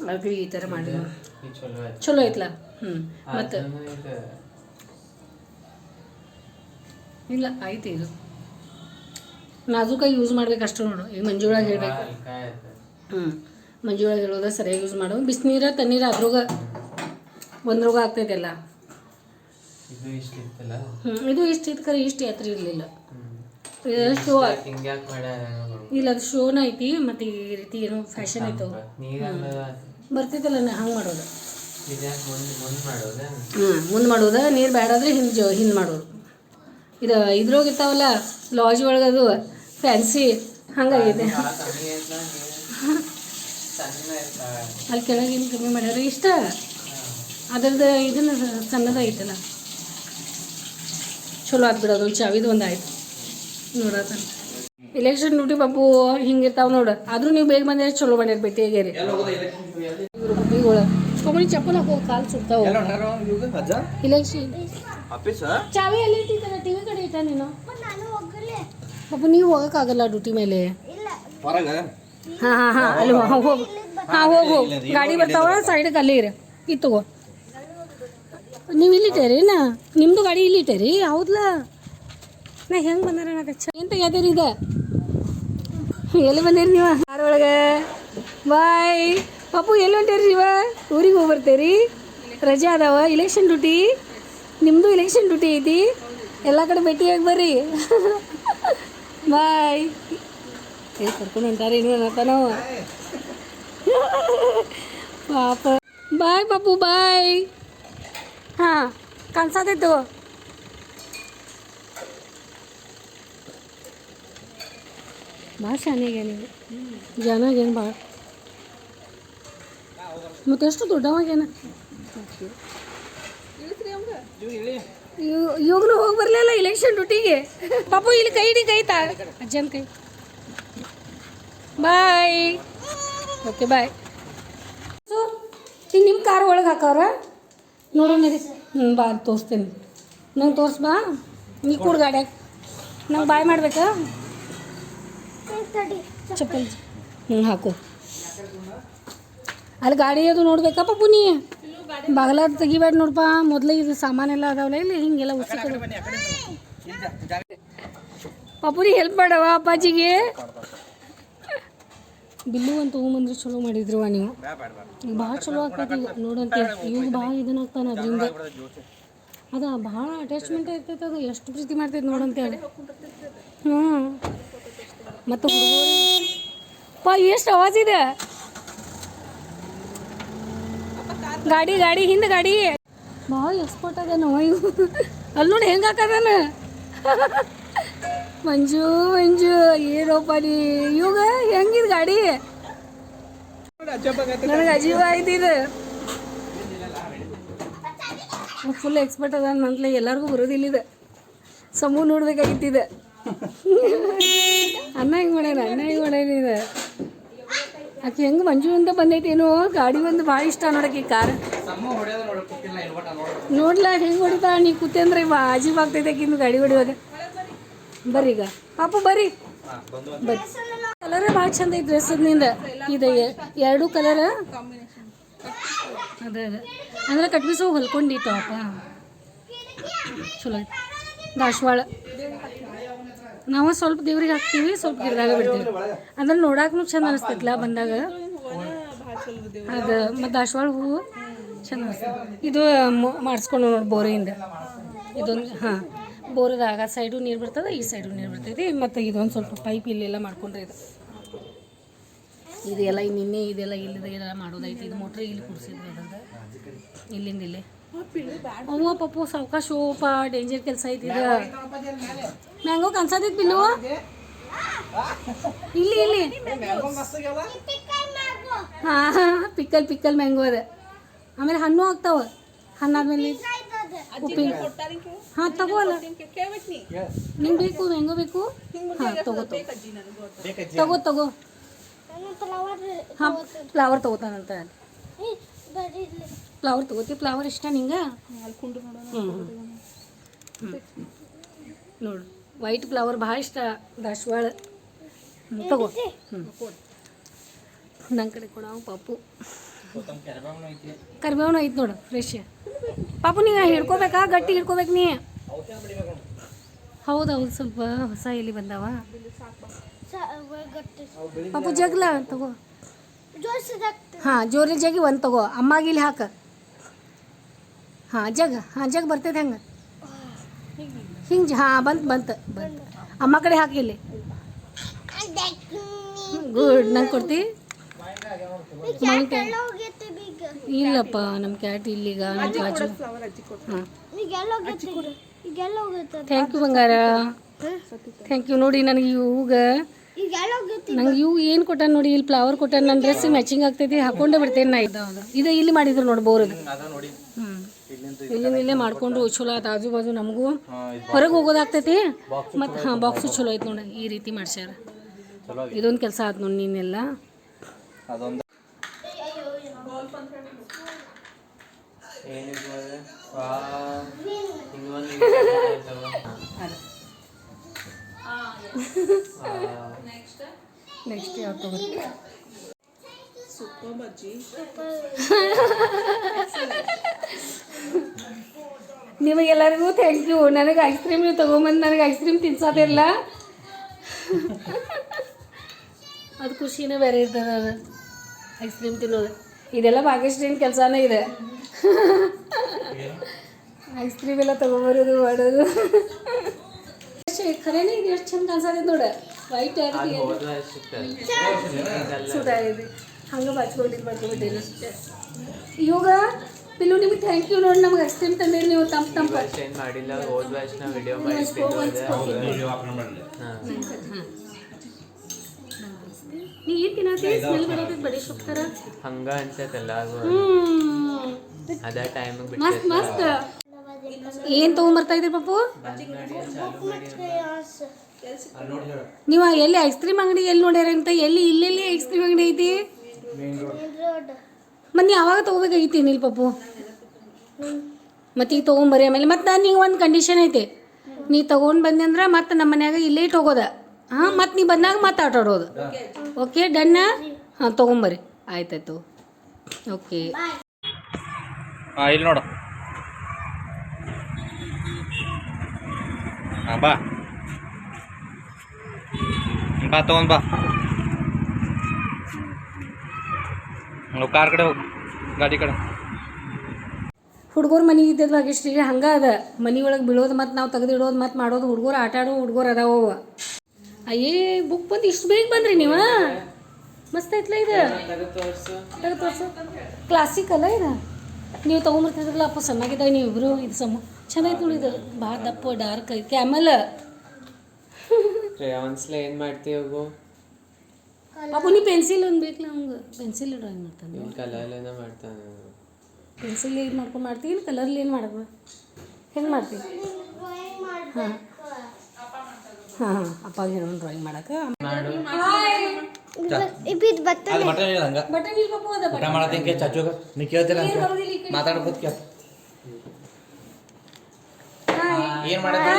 ಅದಕ್ಕೆ ಈ ಥರ ಮಾಡಿದ. ಚಲೋ ಐತ್ಲ. ಮತ್ತು ಇಲ್ಲ ಆಯ್ತು, ಇದು ನಾಜೂಕಾಗಿ ಯೂಸ್ ಮಾಡ್ಬೇಕು ಅಷ್ಟು ನೋಡು. ಈಗ ಮಂಜುಳಾಗ ಹೇಳ್ಬೇಕು. ಮಂಜುಳಾಗ ಹೇಳೋದ ಸರಿಯಾಗಿ ಯೂಸ್ ಮಾಡು. ಬಿಸಿನೀರ ತಣ್ಣೀರು ಅದ್ರಾಗ ಒಂದ್ರಾಗ ಆಗ್ತೈತೆಲ್ಲ. ಇದು ಇಷ್ಟು ಇತ್ತು ಖರೆ, ಇಷ್ಟು ಎತ್ತರ ಇರಲಿಲ್ಲ. ಶೋ ಇಲ್ಲ, ಅದು ಶೋನ ಐತಿ. ಮತ್ತು ಈ ರೀತಿ ಏನೋ ಫ್ಯಾಷನ್ ಐತೆ ಬರ್ತೈತಲ್ಲ, ಹಂಗೆ ಮಾಡೋದು. ಮುಂದೆ ಮಾಡೋದು, ನೀರು ಬೇಡಾದ್ರೆ ಹಿಂದೆ ಮಾಡೋದು. ಇದು ಇದ್ರೋಗಿರ್ತಾವಲ್ಲ ಲಾಜ್ ಒಳಗೆ, ಅದು ಫ್ಯಾನ್ಸಿ ಹಂಗಾಗಿದೆ. ಅಲ್ಲಿ ಕೆಳಗಿನ ಕಮ್ಮಿ ಮಾಡ್ಯಾರ ಇಷ್ಟ. ಅದ್ರದ್ದು ಇದನ್ನು ಸಣ್ಣದ ಐತಲ್ಲ, ಚಲೋ ಆತ್ ಬಿಡೋದು. ಚಾವಿದು ಒಂದು ಆಯ್ತು ನೋಡತ್ತ. ಇಲೆಕ್ಷನ್ ಡ್ಯೂಟಿ ಪಾಪು ಹಿಂಗಿರ್ತಾವೆ ನೋಡು. ಆದರೂ ನೀವು ಬೇಗ ಬಂದ್ರೆ ಚಲೋ ಮಾಡ್ಯಾರ. ಭೇಟಿ ಆಗ್ಯಾರಿ ಇವ್ರು ಗುಬ್ಬಿಗಳು. ತೊಗೊಂಡು ಚಪ್ಪಲ್ ಹಾಕೋ, ಕಾಲು ಸುಡ್ತಾವ. ಇಲೆಕ್ಷನ್ ಚಾವಿ ಎಲ್ಲಿ ಇಟ್ಟಿದ್ದಾರ? ಟಿ ವಿ ಕಡೆ ಇಟ್ಟ ನೀನು ಪಾಪು. ನೀವು ಹೋಗೋಕ್ಕಾಗಲ್ಲ ಡ್ಯೂಟಿ ಮೇಲೆ. ಹಾಂ ಅಲ್ಲಿ ಹೋಗು. ಹೋಗು, ಗಾಡಿ ಬರ್ತಾವ ಸೈಡ್ಗೆ ಅಲ್ಲೇ ಇರ. ಇದು ತಗೋ. ನೀವು ಇಲ್ಲಿಟ್ಟೇರಿ ನಾ? ನಿಮ್ಮದು ಗಾಡಿ ಇಲ್ಲಿಟ್ಟೇರಿ? ಹೌದಲ್ಲ, ನಾ ಹೆಂಗೆ ಬಂದಾರ ಏನು ತೆಗ್ಯಾತೀರಿ? ಇದು ಎಲ್ಲಿ ಬಂದಿರಿ ನೀವು? ಕಾರ್ ಒಳಗೆ. ಬಾಯ್ ಪಾಪು, ಎಲ್ಲಿ ಹೊಂಟೇರಿ ನೀವು? ಊರಿಗೆ ಹೋಗಿ ಬರ್ತೀರಿ? ರಜೆ ಅದಾವ, ಇಲೆಕ್ಷನ್ ಡ್ಯೂಟಿ. ನಿಮ್ಮದು ಇಲೆಕ್ಷನ್ ಡ್ಯೂಟಿ ಐತಿ, ಎಲ್ಲ ಕಡೆ ಭೇಟಿಯಾಗಿ ಬರ್ರಿ. ಬಾಯ್. ಕರ್ಕೊಂಡು ಹೊಂಟಾರ ಏನು ಅನ್ನತ್ತ ನಾವು. ಪಾಪ ಬಾಯ್ ಪಾಪು, ಬಾಯ್. ಹಾಂ ಕಾಣಿಸತೈತು. ಭಾಳ ಶಾನೆಗೆ ನೀವು ಜನಾಗೇನು ಭಾಳ. ಮತ್ತೆಷ್ಟು ದೊಡ್ಡವಾಗೇನ ಇವಾಗಲೂ ಹೋಗಿ ಬರಲಿಲ್ಲ ಇಲೆಕ್ಷನ್ ಡ್ಯೂಟಿಗೆ. ಪಾಪು ಇಲ್ಲಿ ಕೈ ಹಿಡಿ, ಕೈ ಅಜ್ಜನ ಕೈ. ಬಾಯ್. Okay bye. ಸೊ ಈಗ ನಿಮ್ಮ ಕಾರ್ ಒಳಗೆ ಹಾಕವ್ರ ನೋಡೋಣ. ಬಾ ತೋರಿಸ್ತೇನೆ. ನಂಗೆ ತೋರ್ಸ್ ಬಾ. ನೀ ಕೂಡ ಗಾಡ್ಯಾಗ ನಂಗೆ ಬಾಯ್ ಮಾಡ್ಬೇಕಾ? ಚಪ್ಪಲ್ ಹಾಕು. ಅಲ್ಲಿ ಗಾಡಿ ಅದು ನೋಡ್ಬೇಕಾ ಪಾಪು? ನೀ ಬಾಗಲ ತೆಗಿಬೇಡ ನೋಡಪ್ಪ. ಮೊದಲೇ ಇದು ಸಾಮಾನೆಲ್ಲ ಅದಾವಲ್ಲ ಇಲ್ಲಿ, ಹಿಂಗೆಲ್ಲ ಉಸಿ ಪಾಪು. ನೀ ಹೆಲ್ಪ್ ಮಾಡವ ಅಪ್ಪಾಜಿಗೆ. ಬಿಲ್ಲು ಅಂತ ತೊಗೊಂಬಂದ್ರೆ ಚಲೋ ಮಾಡಿದ್ರವ ನೀವು. ಈಗ ಭಾಳ ಚಲೋ ಆಗ್ತೈತಿ ಈಗ ನೋಡಂತ. ಇವಾಗ ಭಾಳ ಇದನ್ನಾಗ್ತಾನೆ ಅದರಿಂದ. ಅದ ಭಾಳ ಅಟ್ಯಾಚ್ಮೆಂಟ್ ಇರ್ತೈತೆ. ಅದು ಎಷ್ಟು ಪ್ರೀತಿ ಮಾಡ್ತೈತೆ ನೋಡಂತೇಳಿ. ಮತ್ತು ಪಾ ಎಷ್ಟು ಆವಾಜ್ ಇದೆ. ಗಾಡಿ ಗಾಡಿ ಹಿಂದೆ ಗಾಡಿ ಭಾಳ ಎಕ್ಸ್ಪೋರ್ಟ್ ಅದ ನಾವು. ಅಲ್ಲಿ ನೋಡಿ ಹೆಂಗೆ ಹಾಕದಾನ ಮಂಜು. ಮಂಜು ಏನೋಪ್ಪ ನೀ ಇವಾಗ ಹೆಂಗಿದ್ ಗಾಡಿ? ನನಗೆ ಅಜೀವ ಆಯ್ತು ಇದು. ಫುಲ್ ಎಕ್ಸ್ಪರ್ಟ್ ಅದ ನಂತಲೇ ಎಲ್ಲರಿಗೂ ಬರೋದಿಲ್ಲ ಇದು ಸಮೂಹ ನೋಡ್ಬೇಕಾಗಿತ್ತಿದೆ ಅನ್ನ ಹಿಂಗೆ ಮಾಡ್ಯಾನ ಇದು ಆಕೆ ಹೆಂಗೆ ಮಂಜು ಅಂತ ಬಂದೈತೇನೋ ಗಾಡಿ ಒಂದು ಭಾಳ ಇಷ್ಟ ನೋಡಕ್ಕೆ ಕಾರ್ ನೋಡ್ಲ ಹೆಂಗೆ ಹೊಡಿತಾ ನೀ ಕೂತೆ ಅಂದ್ರೆ ಅಜೀಬ್ ಆಗ್ತೈತೆ ಆಕಿಂದು ಗಾಡಿ ಹೊಡಿವಾಗ. ಬರ್ರಿ ಈಗ ಪಾಪು ಬರ್ರಿ ಬರ್ರಿ. ಕಲರೇ ಭಾಳ ಚಂದ ಐತಿ ಡ್ರೆಸ್ ನಿಂದ. ಇದು ಎರಡು ಕಲರ್ ಅದೇ ಅಂದ್ರೆ ಕಟ್ಬಿಸೋ ಹೊಲ್ಕೊಂಡು ಟಾಪ ಚಲೋ ಐತಿ. ದಾಸವಾಳ ನಾವು ಸ್ವಲ್ಪ ದೇವ್ರಿಗೆ ಹಾಕ್ತೀವಿ, ಸ್ವಲ್ಪ ಗಿಡದಾಗ ಬಿಡ್ತೀವಿ. ಅಂದ್ರೆ ನೋಡಾಕ್ನು ಚಂದ ಅನಿಸ್ತೈತ್ಲ ಬಂದಾಗ ಅದು. ಮತ್ತು ದಾಸವಾಳ ಹೂವು ಚಂದ ಅನಿಸ್ತೈತಿ. ಇದು ಮಾಡಿಸ್ಕೊಂಡು ನೋಡಿ ಬೋರಿಂದ ಇದೊಂದು. ಹಾಂ, ಬೋರದಾಗ ಸೈಡು ನೀರು ಬರ್ತದೆ, ಈ ಸೈಡು ನೀರು ಬರ್ತೈತಿ. ಮತ್ತು ಇದೊಂದು ಸ್ವಲ್ಪ ಪೈಪ್ ಇಲ್ಲೆಲ್ಲ ಮಾಡ್ಕೊಂಡ್ರೆ ಇದೆಲ್ಲ ನಿನ್ನೆ ಇದೆಲ್ಲ ಇಲ್ಲಿದೆಲ್ಲ ಮಾಡೋದೈತಿ. ಇದು ಮೋಟ್ರ್ ಇಲ್ಲಿ ಕುಡಿಸಿದ್ರು ಅದ್ರದ್ದು ಇಲ್ಲಿಂದ ಇಲ್ಲೇ. ಅವ್ವ ಪಪ್ಪು ಸಾವಕಾಶ ಓಪ ಡೇಂಜರ್ ಕೆಲಸ ಐತಿ ಇದು. ಮ್ಯಾಂಗೋ ಕನ್ಸತೈತಿ ಬಿಲ್ಲು ಇಲ್ಲಿ ಹಾಂ ಪಿಕ್ಕಲ್ ಮ್ಯಾಂಗೋ ಅದ. ಆಮೇಲೆ ಹಣ್ಣು ಆಗ್ತಾವ. ಹಣ್ಣಾದ್ಮೇಲೆ ಉಪ್ಪಿನ ಹಾಂ ತಗೋಲ್ಲ ನಿಂಗೆ ಬೇಕು ಮ್ಯಾಂಗೋ ಬೇಕು. ಹಾಂ ತಗೋ ಹಾಂ ಫ್ಲವರ್ ತಗೋತಾನಂತ. ಫ್ಲವರ್ ತಗೋತಿ. ಫ್ಲವರ್ ಇಷ್ಟ ನಿಂಗೆ? ನೋಡು ವೈಟ್ ಫ್ಲವರ್ ಭಾಳ ಇಷ್ಟ. ದಾಸವಾಳ ತಗೋ. ನನ್ನ ಕಡೆ ಕೊಡ ಪಾಪು. ಕರಿಬೇವನು ಐತೆ ನೋಡು ಫ್ರೆಶ್. ಪಾಪು ನೀ ಹಿಡ್ಕೋಬೇಕಾ? ಗಟ್ಟಿ ಹಿಡ್ಕೋಬೇಕು ನೀ. ಹೌದು ಸ್ವಲ್ಪ ಹೊಸ ಎಲ್ಲಿ ಬಂದಾವ. ಪಾಪು ಜಗ್ಲ ತಗೋ. ಹಾಂ ಜೋರಿ ಜಗಿ ಒಂದು ತಗೋ. ಅಮ್ಮಗೆ ಇಲ್ಲಿ ಹಾಕ. ಹಾಂ ಜಗ್ ಬರ್ತೈತೆ ಹೆಂಗೆ ಹಿಂಗೆ. ಹಾಂ ಬಂತು ಅಮ್ಮ ಕಡೆ ಹಾಕಿ ಇಲ್ಲಿ. ಗುಡ್. ನಂಗೆ ಕೊಡ್ತಿ? ಇಲ್ಲಪ್ಪ ನಮ್ಮ ಕ್ಯಾಟ್ ಇಲ್ಲಿಗ ನಮ್ಮ ಕಾಜು. ಹಾಂ ಥ್ಯಾಂಕ್ ಯು ಬಂಗಾರ, ಥ್ಯಾಂಕ್ ಯು. ನೋಡಿ ನನಗೆ ಇವಾಗ ನಂಗೆ ಇವು ಏನು ಕೊಟ್ಟಾನ ನೋಡಿ, ಇಲ್ಲಿ ಫ್ಲವರ್ ಕೊಟ್ಟಾನ. ನನ್ನ ಡ್ರೆಸ್ ಮ್ಯಾಚಿಂಗ್ ಆಗ್ತೈತಿ, ಹಾಕೊಂಡೇ ಬಿಡ್ತೇನೆ ನಾ. ಇದು ಇಲ್ಲಿ ಮಾಡಿದ್ರು ನೋಡಿ ಬೋರದು. ಇಲ್ಲೇ ಮಾಡ್ಕೊಂಡು ಚಲೋ ಆಯ್ತು. ಆಜು ಬಾಜು ನಮಗೂ ಹೊರಗೆ ಹೋಗೋದಾಗ್ತೈತಿ. ಮತ್ತು ಹಾಂ ಬಾಕ್ಸು ಚಲೋ ಐತೆ ನೋಡಿ, ಈ ರೀತಿ ಮಾಡ್ಸ್ಯಾರ. ಇದೊಂದು ಕೆಲಸ ಆಯ್ತು ನೋಡಿ ನೀನೆಲ್ಲ. ನೆಕ್ಸ್ಟ್ ಯಾವ ತಗೋರಿ? ನಿಮಗೆಲ್ಲರಿಗೂ ಥ್ಯಾಂಕ್ ಯು. ನನಗೆ ಐಸ್ ಕ್ರೀಮ್ ನೀವು ತೊಗೊಂಬಂದು ನನಗೆ ಐಸ್ ಕ್ರೀಮ್ ತಿನ್ಸೋದಿಲ್ಲ, ಅದು ಖುಷಿನೇ ಬೇರೆ ಇರ್ತದೆ. ಅದು ಐಸ್ ಕ್ರೀಮ್ ತಿನ್ನೋದು ಇದೆಲ್ಲ ಭಾಗ್ಯಶ್ರೀನ ಕೆಲಸನೇ ಇದೆ. ಐಸ್ ಕ್ರೀಮ್ ಎಲ್ಲ ತೊಗೊಂಬರೋದು ಮಾಡೋದು. ಖರೇನೆ ಇದು ಎಷ್ಟು ಚಂದ ಕಾಣಿಸತೈತೆ ನೋಡ. ವೈಟ್ ಸುಧಾರಿದೆ ಹಂಗೆ ಬಾಚ್ಕೊಂಡಿದ್ದು ಇವಾಗ ಪಿಲ್ಲು ನಿಮಗೆ ಥ್ಯಾಂಕ್ ಯು ನೋಡಿ. ನಮ್ಗೆ ಐಸ್ ಕ್ರೀಮ್ ತಂದಿರಿ ನೀವು. ತಂಪ ಮಾಡಿಲ್ಲ. ನೀ ಏನು ತಿನ್ನತ್ತಿ? ಸ್ಮೆಲ್ ಬರತೈತೆ ಬಡಿ ಸೊಪ್ಪು ಥರ ಹಂಗ ಅನ್ಸತ್ತಲ್ಲ. ಅದೇ ಟೈಮಿಗೆ ಮಸ್ತ್ ಮಸ್ತ್. ಏನು ತೊಗೊಂಬರ್ತಾ ಇದ್ರಿ ಪಪ್ಪು ನೀವು? ಎಲ್ಲಿ ಐಸ್ ಕ್ರೀಮ್ ಅಂಗಡಿ ಎಲ್ಲಿ ನೋಡ್ಯಾರ ಅಂತ? ಇಲ್ಲೆಲ್ಲಿ ಐಸ್ ಕ್ರೀಮ್ ಅಂಗಡಿ ಐತಿ? ಮತ್ತು ನೀ ಯಾವಾಗ ತೊಗೋಬೇಕಾಗಿತ್ತು ಏನಿಲ್ಲ ಪಪ್ಪು? ಮತ್ತು ಈಗ ತೊಗೊಂಬರಿ. ಆಮೇಲೆ ಮತ್ತು ನಾನು ನಿಂಗೆ ಒಂದು ಕಂಡೀಷನ್ ಐತೆ. ನೀ ತೊಗೊಂಡು ಬಂದೆ ಅಂದ್ರೆ ಮತ್ತು ನಮ್ಮ ಮನ್ಯಾಗ ಇಲ್ಲೇ ಇಟ್ಟೋಗೋದ. ಹಾಂ ಮತ್ತು ನೀ ಬಂದಾಗ ಮತ್ತೆ ಆಟಾಡೋದು. ಓಕೆ ಡನ್ನ? ಹಾಂ ತೊಗೊಂಬರಿ. ಆಯ್ತಾಯ್ತು. ಓಕೆ ಹಾಂ ಇಲ್ಲಿ ನೋಡು. ಹಾಂ ಬಾ ತೊಗೊಂಡು ಬಾ. ಕಾರ್ ಕಡೆ ಹೋಗಿ, ಗಾಡಿ ಕಡೆ. ಹುಡುಗರು ಮನೆ ಇದ್ದದ್ದು ಭಾಗ್ಯಶ್ರೀ ಹಂಗೆ ಅದ. ಮನೆ ಒಳಗೆ ಬೀಳೋದು ಮತ್ತು ನಾವು ತೆಗೆದಿಡೋದು ಮತ್ತು ಮಾಡೋದು. ಹುಡುಗರು ಆಟ ಆಡೋ ಹುಡುಗರು ಅದಾವ. ಅಯ್ಯೇ ಬುಕ್ ಬಂದು ಇಷ್ಟು ಬೇಗ ಬಂದ್ರಿ ನೀವು? ಮಸ್ತ್ ಐತ್ಲ ಇದು. ತೆಗೆದು ತೋರಿಸು. ಕ್ಲಾಸಿಕ್ ಅಲ್ಲ ಇದು. ನೀವು ತೊಗೊಂಬರ್ತಿದ್ರಲ್ಲ ಅಪ್ಪ ಸಣ್ಣಾಗಿದ್ದಾಗ ನೀವು ಇಬ್ಬರು. ಇದು ಚಂದ ಐತೆ ನೋಡಿ. ಇದು ಭಾಳ ದಪ್ಪ ಡಾರ್ಕ್ ಐತಿ. ಆಮೇಲೆ ಏನು ಮಾಡ್ತೀವಿ ಅಪ್ಪ ನೀ ಪೆನ್ಸಿಲ್ ಒಂದು ಬೇಕಲ್ಲ ಅವಂಗೆ. ಪೆನ್ಸಿಲ್ ಡ್ರಾಯಿಂಗ್ ಮಾಡ್ತಾನೆ. ಕಲರ್ಲೇನ ಮಾಡ್ತಾನೆ. ಪೆನ್ಸಿಲ್ ಇದು ಮಾಡ್ಕೊಂಡು ಮಾಡ್ತೀನಿ, ಕಲರ್ಲಿ ಏನು ಮಾಡೋದು, ಹೆಂಗೆ ಮಾಡ್ತೀನಿ? ಹಾಂ ಹಾಂ ಹಾಂ ಅಪ್ಪಾಗ ಏನೋ ಡ್ರಾಯಿಂಗ್ ಮಾಡಕ್ಕೆ ಬಟನ್ ಇಲ್ಲಿ ಪಪ್ಪು ಅದ ಊಟ ಮಾಡತ್ತೆ ಚಾಚುಗ ನೀ ಕೇಳ್ತಿಲ್ಲ ಮಾತಾಡ್ಬೋದು ಕೇಳ ಏನು ಮಾಡತ್ತೆ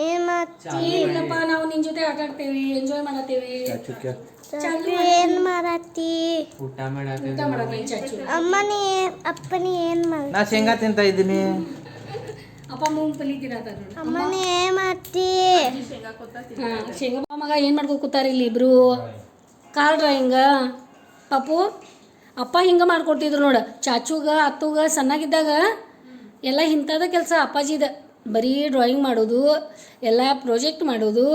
ಏನಪ್ಪ ನಾವು ನಿನ್ನ ಜೊತೆ ಆಟ ಆಡ್ತೇವಿ, ಎಂಜಾಯ್ ಮಾಡತ್ತೇವಿ. ಏನ್ ಮಾಡತ್ತಿ? ಊಟ ಮಾಡತ್ತೆ ಊಟ ಮಾಡಕ್ಕೆ ಚಾಚು. ಅಮ್ಮನಿ ಅಪ್ಪನಿ ಏನ್ ಮಾಡ? ನಾ ಶೇಂಗಾ ತಿಂತ ಇದ್ದೀನಿ. ಅಪ್ಪ ಮೂಂಗ್ಫಲಿ ತಿನ್ನತ್ತಾರ ನೋಡಿ. ಅಮ್ಮನಿ ಏನ್ ಮಾಡ್ತಿ? ಹಾಂ ಶೇಂಗಾ ಮಗ ಏನು ಮಾಡ್ಕೊ ಕೂತಾರ ಇಲ್ಲಿ ಇಬ್ರು ಕಾರ್ ಡ್ರಾಯಿಂಗ. ಪಾಪು ಅಪ್ಪ ಹಿಂಗೆ ಮಾಡ್ಕೊಡ್ತಿದ್ರು ನೋಡು ಚಾಚುಗ ಅತ್ತುಗ ಸಣ್ಣಾಗಿದ್ದಾಗ ಎಲ್ಲ ಇಂಥದ ಕೆಲಸ ಅಪ್ಪಾಜಿದ, ಬರೀ ಡ್ರಾಯಿಂಗ್ ಮಾಡೋದು, ಎಲ್ಲ ಪ್ರಾಜೆಕ್ಟ್ ಮಾಡೋದು.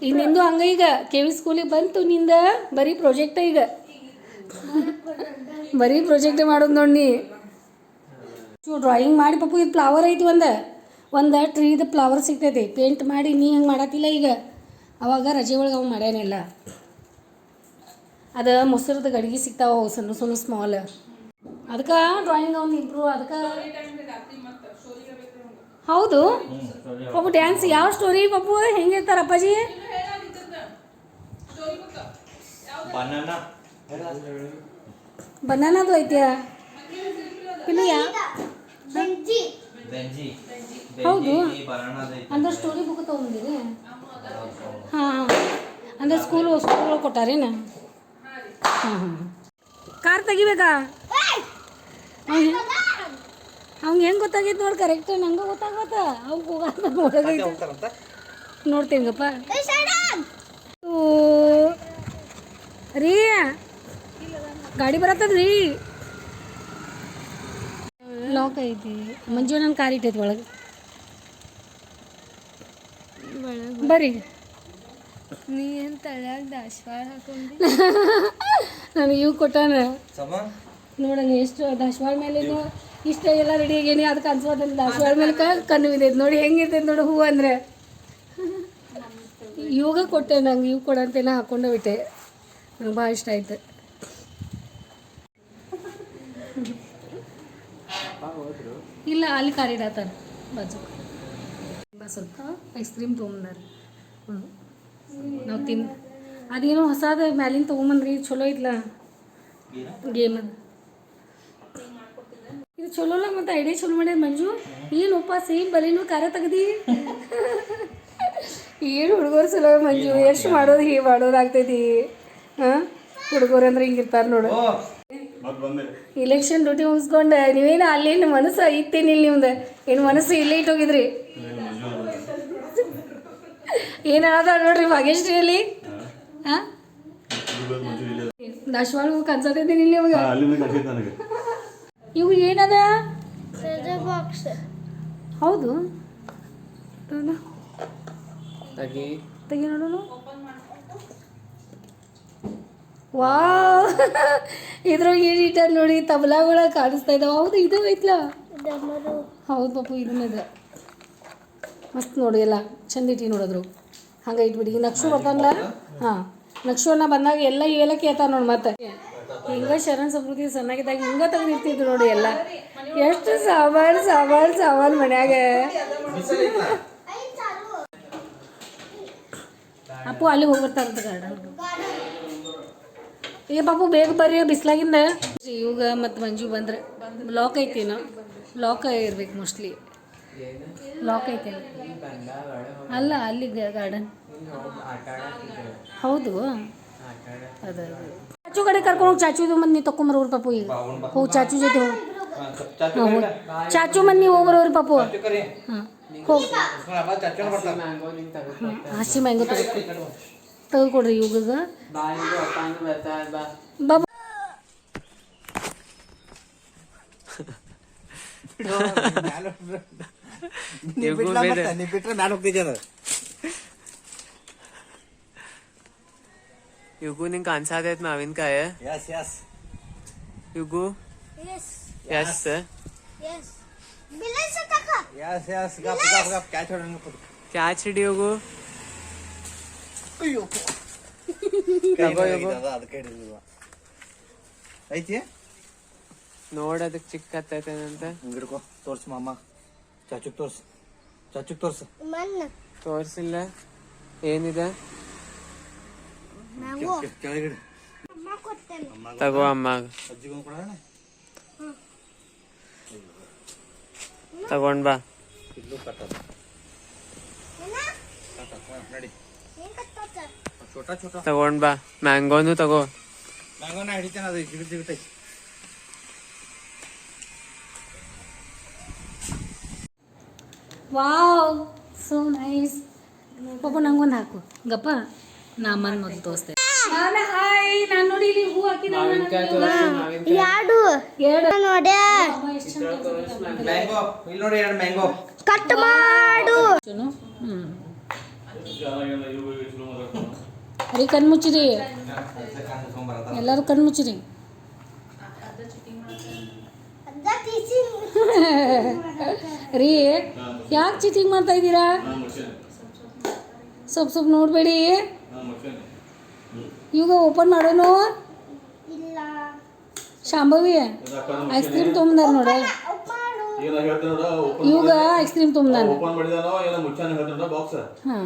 ಈಗ ನಿಂದು ಹಂಗೆ ಈಗ ಕೆ ವಿ ಸ್ಕೂಲಿಗೆ ಬಂತು ನಿಂದ ಬರೀ ಪ್ರಾಜೆಕ್ಟ, ಈಗ ಬರೀ ಪ್ರಾಜೆಕ್ಟೇ ಮಾಡೋದು ನೋಡಿ ನೀ. ಡ್ರಾಯಿಂಗ್ ಮಾಡಿ ಪಪ್ಪು ಇದು ಫ್ಲವರ್ ಐತಿ, ಒಂದು ಟ್ರೀದ ಫ್ಲವರ್ ಸಿಗ್ತೈತಿ, ಪೇಂಟ್ ಮಾಡಿ ನೀ ಹಂಗೆ ಮಾಡತ್ತಿಲ್ಲ ಈಗ. ಅವಾಗ ರಜೆ ಒಳಗೆ ಅವು ಮಾಡ್ಯಾನೆಲ್ಲ. ಅದು ಮೊಸರದ ಗಡಿಗೆ ಸಿಗ್ತಾವ ಸಣ್ಣ ಸಣ್ಣ ಸ್ಮಾಲ್, ಅದಕ್ಕೆ ಡ್ರಾಯಿಂಗ್ ಅವ್ನು ಇಬ್ಬರು ಅದಕ್ಕೆ. ಹೌದು ಪಪ್ಪು ಡ್ಯಾನ್ಸ್ ಯಾವ ಸ್ಟೋರಿ ಪಪ್ಪು ಹೆಂಗಿರ್ತಾರೆ ಅಪ್ಪಾಜಿ? ಬನಾನದು ಐತ್ಯಾ ಇಲ್ಲ ಯಾ ಹೌದು ಅಂದ್ರೆ ಸ್ಟೋರಿ ಬುಕ್ ತೊಗೊಂಡಿರಿ? ಹಾಂ ಹಾಂ ಅಂದ್ರೆ ಸ್ಕೂಲ್ ಕೊಟ್ಟಾರೇನು? ಹಾಂ ಹಾಂ ಕಾರ್ ತೆಗಿಬೇಕಾ? ಅವ್ಗೆ ಹೆಂಗೆ ಗೊತ್ತಾಗೈತೆ ನೋಡಿ, ಕರೆಕ್ಟ್ ನಂಗೆ ಗೊತ್ತಾಗತ್ತ. ಅವ್ಗೆ ಹೋಗತ್ತ ನೋಡ್ತೀನಿಗಪ್ಪ ರೀ, ಗಾಡಿ ಬರತ್ತದ್ರಿ, ಲಾಕ್ ಐತಿ. ಮಂಜು ನನ್ನ ಕಾರ್ ಇಟ್ಟೈತಿ ಒಳಗೆ, ಬರ್ರಿ. ನೀ ಏನ್ ತಳ್ಯಾಗ ದಾಸವಾಳ ಹಾಕೊಂಡಿ? ನನಗೆ ಇವು ಕೊಟ್ಟಾನ ನೋಡೋಣ ಎಷ್ಟು ದಾಸವಾಳ ಮೇಲೆ ಇಷ್ಟ ಎಲ್ಲ ರೆಡಿ ಆಗೇನಿ. ಅದಕ್ಕೆ ಅನ್ಸೋದ ದಾಸವಾಳ ಮೇಲೆ ಕಣ್ಣು ಬಿದ್ದೈತೆ ನೋಡಿ, ಹೆಂಗಿರ್ತೈತೆ ನೋಡಿ ಹೂವು ಅಂದರೆ. ಇವಾಗ ಕೊಟ್ಟೆ ನಂಗೆ, ಇವು ಕೊಡಂತೇನ ಹಾಕೊಂಡೇ ಬಿಟ್ಟೆ, ನಂಗೆ ಭಾಳ ಇಷ್ಟ ಆಯ್ತು. ಇಲ್ಲ ಅಲ್ಲಿ ಕಾರಿಡಾತಾರ ಬಾಜು ಸ್ವಲ್ಪ ಐಸ್ ಕ್ರೀಮ್ ತೊಗೊಂಬಂದಾರ. ನಾವು ಅದೇನೋ ಹೊಸದ ಮ್ಯಾಲಿನ ತೊಗೊಂಬಂದ್ರಿ, ಚಲೋ ಐತ್ಲ ಗೇಮ್ ಅದು. ಇದು ಚಲೋಲ್ಲ ಮತ್ತು ಐಡಿಯಾ ಚಲೋ ಮಾಡ್ಯಾರ ಮಂಜು. ಏನಪ್ಪ ಸೇಮ್ ಬರೀನು ಕಾರ ತೆಗ್ದಿ ಏನು ಹುಡುಗರು ಚಲೋ ಮಂಜು, ಎಷ್ಟು ಮಾಡೋದು ಹೀಗೆ ಮಾಡೋದಾಗ್ತೈತಿ. ಹಾಂ ಹುಡುಗರು ಅಂದ್ರೆ ಹಿಂಗಿರ್ತಾರೆ ನೋಡು. ಇಲೆಕ್ಷನ್ ಡ್ಯೂಟಿ ಮುಗಿಸ್ಕೊಂಡು ನೀವೇನು ಅಲ್ಲೇನು ಮನಸ್ಸು ಐತೇನಿಲ್ಲ ನಿಮ್ದು? ಏನು ಮನಸ್ಸು ಇಲ್ಲೇ ಇಟ್ಟೋಗಿದ್ರಿ? ಏನು ಅದ ನೋಡ್ರಿ ಭಾಗ್ಯಶ್ರೀಯಲ್ಲಿ. ಹಾಂ ದಾಸವಾಳ ಕನ್ಸತ್ತೈತೀನಿ ಇಲ್ಲಿ ಇವಾಗ. ಇವು ಏನದ? ಬಾಕ್ಸ್. ಹೌದು ತೆಗಿ ನೋಡೋಣ. ವಾವ್ ಇದ್ರಾಗ ಏನು ಇಟ್ಟಾರ ನೋಡಿ, ತಬಲಾಗಳ ಕಾಣಿಸ್ತಾ ಇದ್ದಾವೆ. ಹೌದು ಇದು ಐತ್ಲ? ಹೌದು ಪಾಪು ಇದನ್ನದ ಮಸ್ತ್ ನೋಡಿ, ಎಲ್ಲ ಚಂದ ಇಟ್ಟು ನೋಡಿದ್ರು. ಹಂಗೆ ಇಟ್ಬಿಡಿ. ಈಗ ನಕ್ಷು ಬರ್ತಾನಲ್ಲ, ಹಾಂ ನಕ್ಷುವನ್ನ ಬಂದಾಗ ಎಲ್ಲ ಇವೆಲ್ಲ ಕೇಳ್ತಾರ ನೋಡಿ. ಮತ್ತೆ ಹಿಂಗೆ ಶರಣ್ ಸಮೃದ್ಧಿ ಸಣ್ಣಾಗಿದ್ದಾಗ ಹಿಂಗೆ ತೆಗೆದಿರ್ತಿದ್ರು ನೋಡಿ ಎಲ್ಲ. ಎಷ್ಟು ಸಾಮಾನು ಮನ್ಯಾಗ. ಅಪ್ಪು ಅಲ್ಲಿ ಹೋಗ್ಬರ್ತಾರಂತ ಗಾರ್ಡನ್. ಈಗ ಪಾಪು ಬೇಗ ಬರ್ರಿ ಬಿಸ್ಲಾಗಿಂದ. ಇವಾಗ ಮತ್ತು ಮಂಜು ಬಂದ್ರೆ ಲಾಕ್ ಐತೇನೋ, ಲಾಕ್ ಇರ್ಬೇಕು ಮೋಸ್ಟ್ಲಿ. ಲಾಕ್ ಐತೆ ಅಲ್ಲ ಅಲ್ಲಿ ಗಾರ್ಡನ್. ಹೌದು ಅದ ಚಾಚು ಕಡೆ ಕರ್ಕೊಂಡು ಹೋಗಿ, ಚಾಚುದು ಮಂದಿ ನೀವು ತಕೊಂಬರೋರು ಪಾಪು. ಈಗ ಹೋಗಿ ಚಾಚು ಜೊತೆ ಹೋಗಿ. ಹಾಂ ಹೋಗಿ ಚಾಚು ಮಂದಿ ಹೋಗ್ಬರೋರು ಪಾಪು. ಹಾಂ ಹೋಗಿ ಹಸಿ ಮ್ಯಾಂಗೋ ತೆಗೆದುಕೊಡ್ರಿ ಇವಾಗ. ಬಾಬಾ युगू निंग कांसा देत माविन काय यस युगू Yes. Yes sir Yes. बिलाचं टाका. यस गप काय ठेवलं क्या छिड़ी युगू ಅಯ್ಯೋ युगू ಅದು ಕಡಿಲ್ವಾ ಐತಿ ನೋಡೋದಕ್ಕೆ ಚಿಕ್ಕ ಹತ್ತೈತೇನಂತ ಹಿಡ್ಕೊ ತೋರ್ಸು ಮಾಮ ಚಾಚುಕ್ ತೋರ್ಸು ಮಣ್ಣು ತೋರಿಸಿಲ್ಲ ಏನಿದೆ ಮ್ಯಾಂಗೋ ಕೆಳಗಿಡು ಅಮ್ಮ ಕೊಡ್ತೇನೆ ತಗೋ ಅಮ್ಮ ಅಜ್ಜಿಗೊಂದು ಕೊಡೋಣ ತಗೊಂಡ್ ಬಾ ಇಲ್ಲೂ ಕಟ್ಟದ ನಡಿ ಏನ್ ಕಟ್ಟೋತ ಛೋಟಾ ತಗೊಂಡ್ ಬಾ ಮ್ಯಾಂಗೋನು ತಗೋ ಮ್ಯಾಂಗೋನ ಹಿಡಿತೇನೆ ಅದು ಜಿಗಿತೈತಿ ವಾವ್ ಸೋ ನೈಸ್ ಪಾಪ ನಂಗೊಂದು ಹಾಕು ಗಪ್ಪ ನಾ ಮನ್ ಮೊದಲು ತೋರಿಸ್ತೇನೆ ನಾನು ಹಾಯ್ ನಾನು ನೋಡಿ ಇಲ್ಲಿ ಹೂ ಹಾಕಿದ್ದಾನೆ ಯಾಡು ಎರಡು ನೋಡ್ಯ ಎಷ್ಟು ಚಂದ ಮ್ಯಾಂಗೋ ಇಲ್ಲಿ ನೋಡಿ 2 ಮ್ಯಾಂಗೋ ಕಟ್ ಮಾಡು ರೀ ಕಣ್ಣು ಮುಚ್ಚಿರಿ ಎಲ್ಲರೂ ಕಣ್ಣು ಮುಚ್ಚಿರಿ ಅದ ತೀಸಿ ರೀ ಯಾಕೆ ಚೀಟಿಂಗ್ ಮಾಡ್ತಾ ಇದ್ದೀರಾ ಸ್ವಲ್ಪ ನೋಡಬೇಡಿ ಇವಾಗ ಓಪನ್ ಮಾಡೋನು ಇಲ್ಲ ಶಾಂಭವಿ ಐಸ್ ಕ್ರೀಮ್ ತೊಗೊಂಬಂದಾರ ನೋಡ ಮಾಡು ಇವಾಗ ಐಸ್ ಕ್ರೀಮ್ ತೊಗೊಂಬಂದಾನ ಓಪನ್ ಮಾಡಿದಾನೋ ಏನೋ ಮುಚ್ಚಾನ ಹೇಳ್ತಾನ ಬಾಕ್ಸ್ ಹಾಂ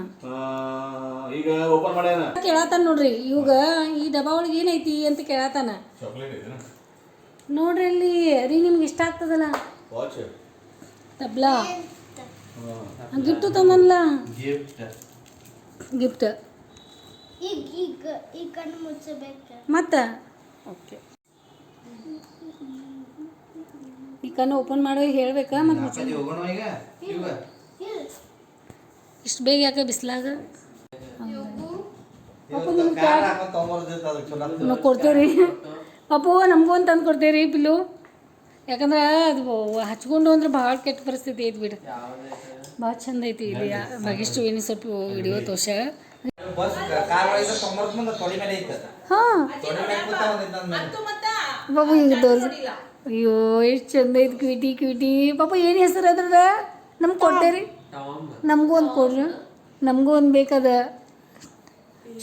ಈಗ ಓಪನ್ ಮಾಡ್ಯಾನ ಕೇಳತ್ತಾನ ನೋಡ್ರಿ ಇವಾಗ ಈ ಡಬ್ಬಾ ಒಳಗೆ ಏನೈತಿ ಅಂತ ಕೇಳತ್ತಾನ ಚಾಕ್ಲೇಟ್ ಇದೆ ನೋಡ್ರಿ ಅಲ್ಲಿ ರೀ ನಿಮ್ಗೆ ಇಷ್ಟ ಆಗ್ತದಲ್ಲ ವಾಚ್ ತಬ್ಲಾ ಗಿಫ್ಟು ತೊಗೊಂಬಲ್ಲ ಗಿಫ್ಟ್ ಗಿಫ್ಟ್ ಈಗ ಕಣ್ಣು ಮುಚ್ಚಬೇಕು ಮತ್ತೆ ಓಕೆ ಈ ಕಣ್ಣು ಓಪನ್ ಮಾಡೋ ಹೇಳ್ಬೇಕಾ ಮತ್ತೆ ಮುಚ್ಚ ಹೋಗೋಣ ಈಗ ಇವಾಗ ಇಷ್ಟು ಬೇಗ ಯಾಕೆ ಬಿಸ್ಲಾಗ ನಾವು ಕೊಡ್ತೇವ್ರಿ ಪಾಪು ನಮಗೂ ಅಂತ ತಂದು ಕೊಡ್ತೇವ್ರಿ ಪಿಲ್ಲು ಯಾಕಂದ್ರೆ ಅದು ಹಚ್ಕೊಂಡು ಅಂದ್ರೆ ಭಾಳ ಕೆಟ್ಟ ಪರಿಸ್ಥಿತಿ ಐತಿ ಬಿಡು ಭಾಳ ಚಂದ ಐತಿ ಇದು ಭಾಗಿಷ್ಟು ಏನು ಸ್ವಲ್ಪ ವಿಡಿಯೋ ತೋರ್ಸ ಹಾಂ ಬಾಬು ಈಗ ತೋರ್ಸ ಅಯ್ಯೋ ಎಷ್ಟು ಚಂದ ಐತಿ ಕ್ವಿಟಿ ಪಾಪ ಏನು ಹೆಸರು ಅದ್ರದ ನಮ್ಗೆ ಕೊಡ್ತೇರಿ ನಮಗೂ ಒಂದು ಕೊಡ್ರಿ ನಮಗೂ ಒಂದು ಬೇಕದ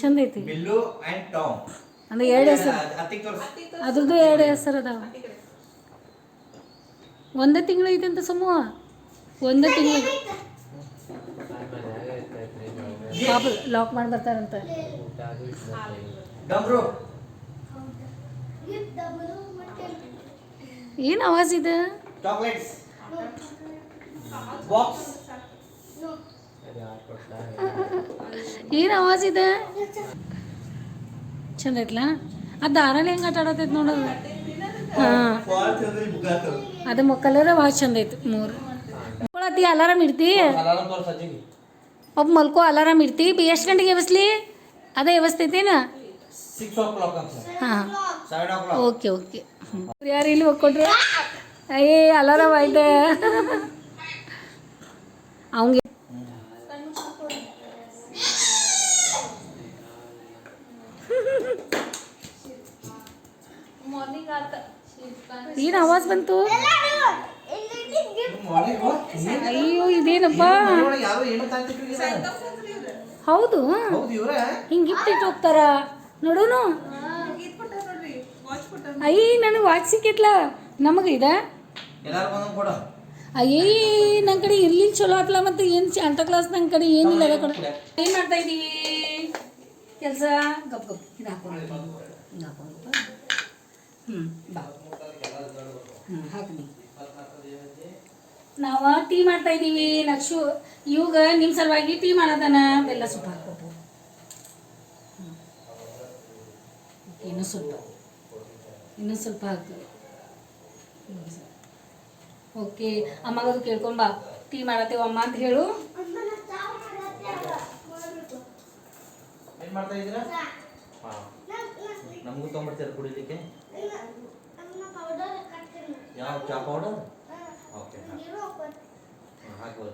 ಚಂದ ಐತಿ ಬಿಲ್ಲು ಅಂಡ್ ಟಾಮ್ ಅಂದ್ರೆ ಎರಡು ಹೆಸರು ಅತ್ತಿಗೆ ತೋರ್ಸು ಅದ್ರದ್ದು ಎರಡು ಹೆಸರು ಅದಾವ ಒಂದೇ ತಿಂಗಳು ಐತೆ ಅಂತ ಸುಮ್ಮ ಒಂದೇ ತಿಂಗಳು ಪಾಪ ಲಾಕ್ ಮಾಡಿ ಬರ್ತಾರಂತ ಡಬ್ರು ಏನು ಆವಾಜ್ ಇದೆ ಚಾಕ್ಲೇಟ್ಸ್ ಬಾಕ್ಸ್ ಏನು ಆವಾಜ್ ಇದೆ ಚಂದ ಐತ್ಲಾ ಆ ದಾರಲ್ಲಿ ಹೆಂಗೆ ಆಟ ಆಡತೈತೆ ನೋಡೋದು ಹಾಂ ಅದು ಕಲರ ಭಾಳ ಚಂದ ಐತಿ ಮೂರು ಮಲ್ಕೊಳತ್ತಿ ಅಲಾರಾಮ್ ಇಡ್ತಿ ಅಲಾರಾಮ್ ತೋರ್ಸು ಅಜ್ಜಿಗೆ ಒಬ್ಬ ಮಲ್ಕೋ ಅಲಾರಾಮ್ ಇಡ್ತಿ ಎಷ್ಟು ಗಂಟೆಗೆ ಎಬ್ಬಿಸ್ಲಿ ಅದೇ ಎಬ್ಬಿಸ್ತೈತೇನ 6 o'clock ಅಂತ ಹಾಂ 7 o'clock ಓಕೆ ಯಾರು ಇಲ್ಲಿ ಹೋಗ್ಕೊಟ್ರು ಅಯ್ಯೇ ಅಲಾರಾಮ್ ಆಯ್ತು ಅವಂಗೆ ಏನು ಆವಾಜ್ ಬಂತು ಅಯ್ಯೋ ಇದೇನಪ್ಪ ಯಾರು ಏನು ತಾಂತ್ರಿಕರಿಲ್ಲ ಹೌದು ಹೌದು ಇವ್ರ ಹಿಂಗೆ ಗಿಫ್ಟ್ ಇಟ್ಟು ಹೋಗ್ತಾರ ನೋಡೋನು ಅಯ್ಯ ನನಗೆ ವಾಚ್ ಸಿಕ್ಕಿತ್ಲ ನಮಗೆ ಇದೆ ಎಲ್ಲಾರು ಬಂದು ಕೊಡ ಅಯ್ಯೇ ನನ್ನ ಕಡೆ ಇರ್ಲಿಲ್ಲ ಚಲೋ ಆತ್ಲ ಮತ್ತು ಏನು ಶಾಂತ ಕ್ಲಾಸ್ ನನ್ನ ಕಡೆ ಏನಿಲ್ಲ ಅದ ಕಡೆ ಏನು ಮಾಡ್ತಾ ಇದ್ದೀವಿ ಕೆಲಸ ಗಪ್ ಇದು ಹಾಕೊಂಡು ಹಿಂಗೆ ಹಾಕೊಂಡು ಬಾ ಹಾಕಿ ನಾವು ಟೀ ಮಾಡ್ತಾ ಇದ್ದೀವಿ ನಕ್ಷು ಇವಾಗ ನಿಮ್ಮ ಸಲುವಾಗಿ ಟೀ ಮಾಡದಾನ ಬೆಲ್ಲ ಸ್ವಲ್ಪ ಹಾಕ್ಬೇಕು ಇನ್ನೂ ಸ್ವಲ್ಪ ಹಾಕು ಓಕೆ ಅಮ್ಮಗದು ಕೇಳ್ಕೊಂಡು ಬಾ ಟೀ ಮಾಡತ್ತೇವ ಅಮ್ಮ ಅಂತ ಹೇಳು ಏನ್ ಮಾಡ್ತಾ ಇದ್ದೀರಾ ನಮಗೂ ತೊಗೊಂಡ್ಬರ್ತೀರ ಕುಡಿಲಿಕ್ಕೆ ಯಾವ ಚಾ ಪೌಡರ್ ಓಕೆ ಹಾಕ್ಬೋದು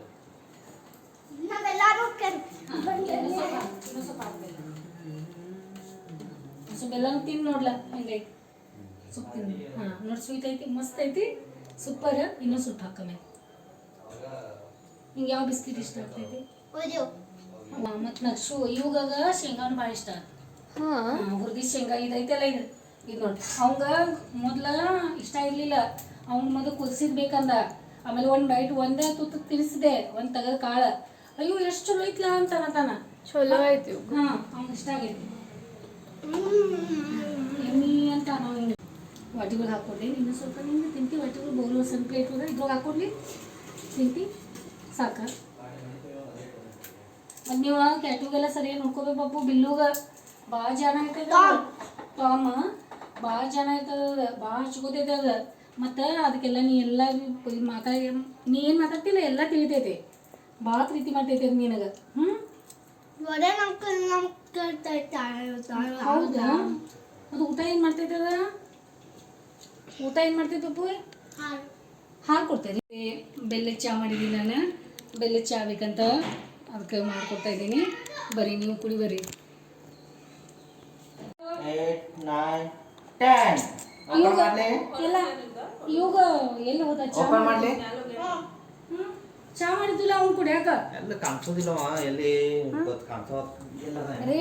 ಸ್ವಲ್ಪ ಬೆಲ್ಲನೂ ತಿಂದು ನೋಡ್ಲ ಹಂಗೈತಿ ಸೊಪ್ಪು ತಿಂದು ಹಾಂ ನೋಡಿ ಸ್ವೀಟ್ ಐತಿ ಮಸ್ತ್ ಐತಿ ಸೂಪರ್ ಇನ್ನೂ ಸ್ವಲ್ಪ ಹಾಕಮ್ಮೆ ನಿಂಗೆ ಯಾವ ಬಿಸ್ಕಿಟ್ ಇಷ್ಟ ಆಗ್ತೈತಿ ಮತ್ತು ನಕ್ಷು ಇವಾಗ ಶೇಂಗಾನು ಭಾಳ ಇಷ್ಟ ಹುರಿದಿ ಶೇಂಗಾ ಇದೈತಲ್ಲ ಇದು ಇದು ನೋಡಿ ಅವಂಗ ಮೊದ್ಲ ಇಷ್ಟ ಇರಲಿಲ್ಲ. ಅವ್ನ ಮೊದಲು ಕುದಿಸಿದ್ ಬೇಕಂದ. ಆಮೇಲೆ ಒಂದು ನೈಟ್ ಒಂದೇ ತುತ್ತು ತಿನ್ನಿಸಿದೆ, ಒಂದು ತೆಗೆದು ಕಾಳು. ಅಯ್ಯೋ ಎಷ್ಟು ಚಲೋ ಐತ್ಲಾ ಅಂತಾನ. ಚಲೋ ಆಯ್ತು. ಹಾಂ ಅವ್ನಿಗೆ ಇಷ್ಟ ಆಗೈತಿ. ಎಮ್ಮಿ ಅಂತ ನಾವು ಹಿಂಗೆ ವಾಟಿಗಳು ಹಾಕ್ಕೊಡ್ಲಿ. ಇನ್ನು ಸ್ವಲ್ಪ ನಿಂಗೆ ತಿಂತಿ ವಾಟಿಗಳು ಬೋಲು ಸಣ್ಣ ಪ್ಲೇಟ್ ಹೋದ್ರೆ ಇದ್ರಾಗ ಹಾಕ್ಕೊಡ್ಲಿ. ತಿಂತಿ ಸಾಕ. ಮತ್ತು ನೀವು ಕ್ಯಾಟುಗೆಲ್ಲ ಸರಿಯಾಗಿ ನೋಡ್ಕೋಬೇಕು ಪಪ್ಪು. ಬಿಲ್ಲುಗ ಭಾಳ ಜನ ಐತದ ಟಾಮ್, ಭಾಳ ಜನ ಐತದ, ಭಾಳ ಹಚ್ಕೋತೈತೆ ಅದ. ಮತ್ತು ಅದಕ್ಕೆಲ್ಲ ನೀ ಎಲ್ಲ ನೀ ಏನು ಮಾತಾಡ್ತಿಲ್ಲ ಎಲ್ಲ ತಿಳಿತೈತೆ. ಭಾಳ ಪ್ರೀತಿ ಮಾಡ್ತೈತೆ ಅದು ನಿನಗೆ. ಹೌದಾ? ಅದು ಊಟ ಏನು ಮಾಡ್ತೈತೆ ಅದ? ಊಟ ಏನು ಮಾಡ್ತೈತೆ ಪಪ್ಪು? ಹಾಲು ಕೊಡ್ತೇನೆ. ಬೆಲ್ಲದ ಚಹಾ ಮಾಡಿದ್ದೀನಿ ನಾನು. ಬೆಲ್ಲದ ಚಹಾ ಬೇಕಂತ ಅದಕ್ಕೆ ಮಾಡಿಕೊಡ್ತಾ ಇದ್ದೀನಿ. ಬರ್ರಿ ನೀವು ಕುಡಿ ಬರ್ರಿ. 8 9 10 ಓಪನ್ ಮಾಡ್ಲಿ ಎಲ್ಲ ಇವಾಗ ಎಲ್ಲಿ ಹೋದ ಚಹಾ? ಓಪನ್ ಮಾಡ್ಲಿ ಚಹಾ ಮಾಡಿದ್ದಿಲ್ಲ ಅವ್ನು ಕುಡಿಯಾಕ. ಎಲ್ಲ ಕಾಣಿಸೋದಿಲ್ಲವ ಎಲ್ಲಿ ಗೊತ್ತು ಕಾಣಿಸೋ ಎಲ್ಲ ಅರೇ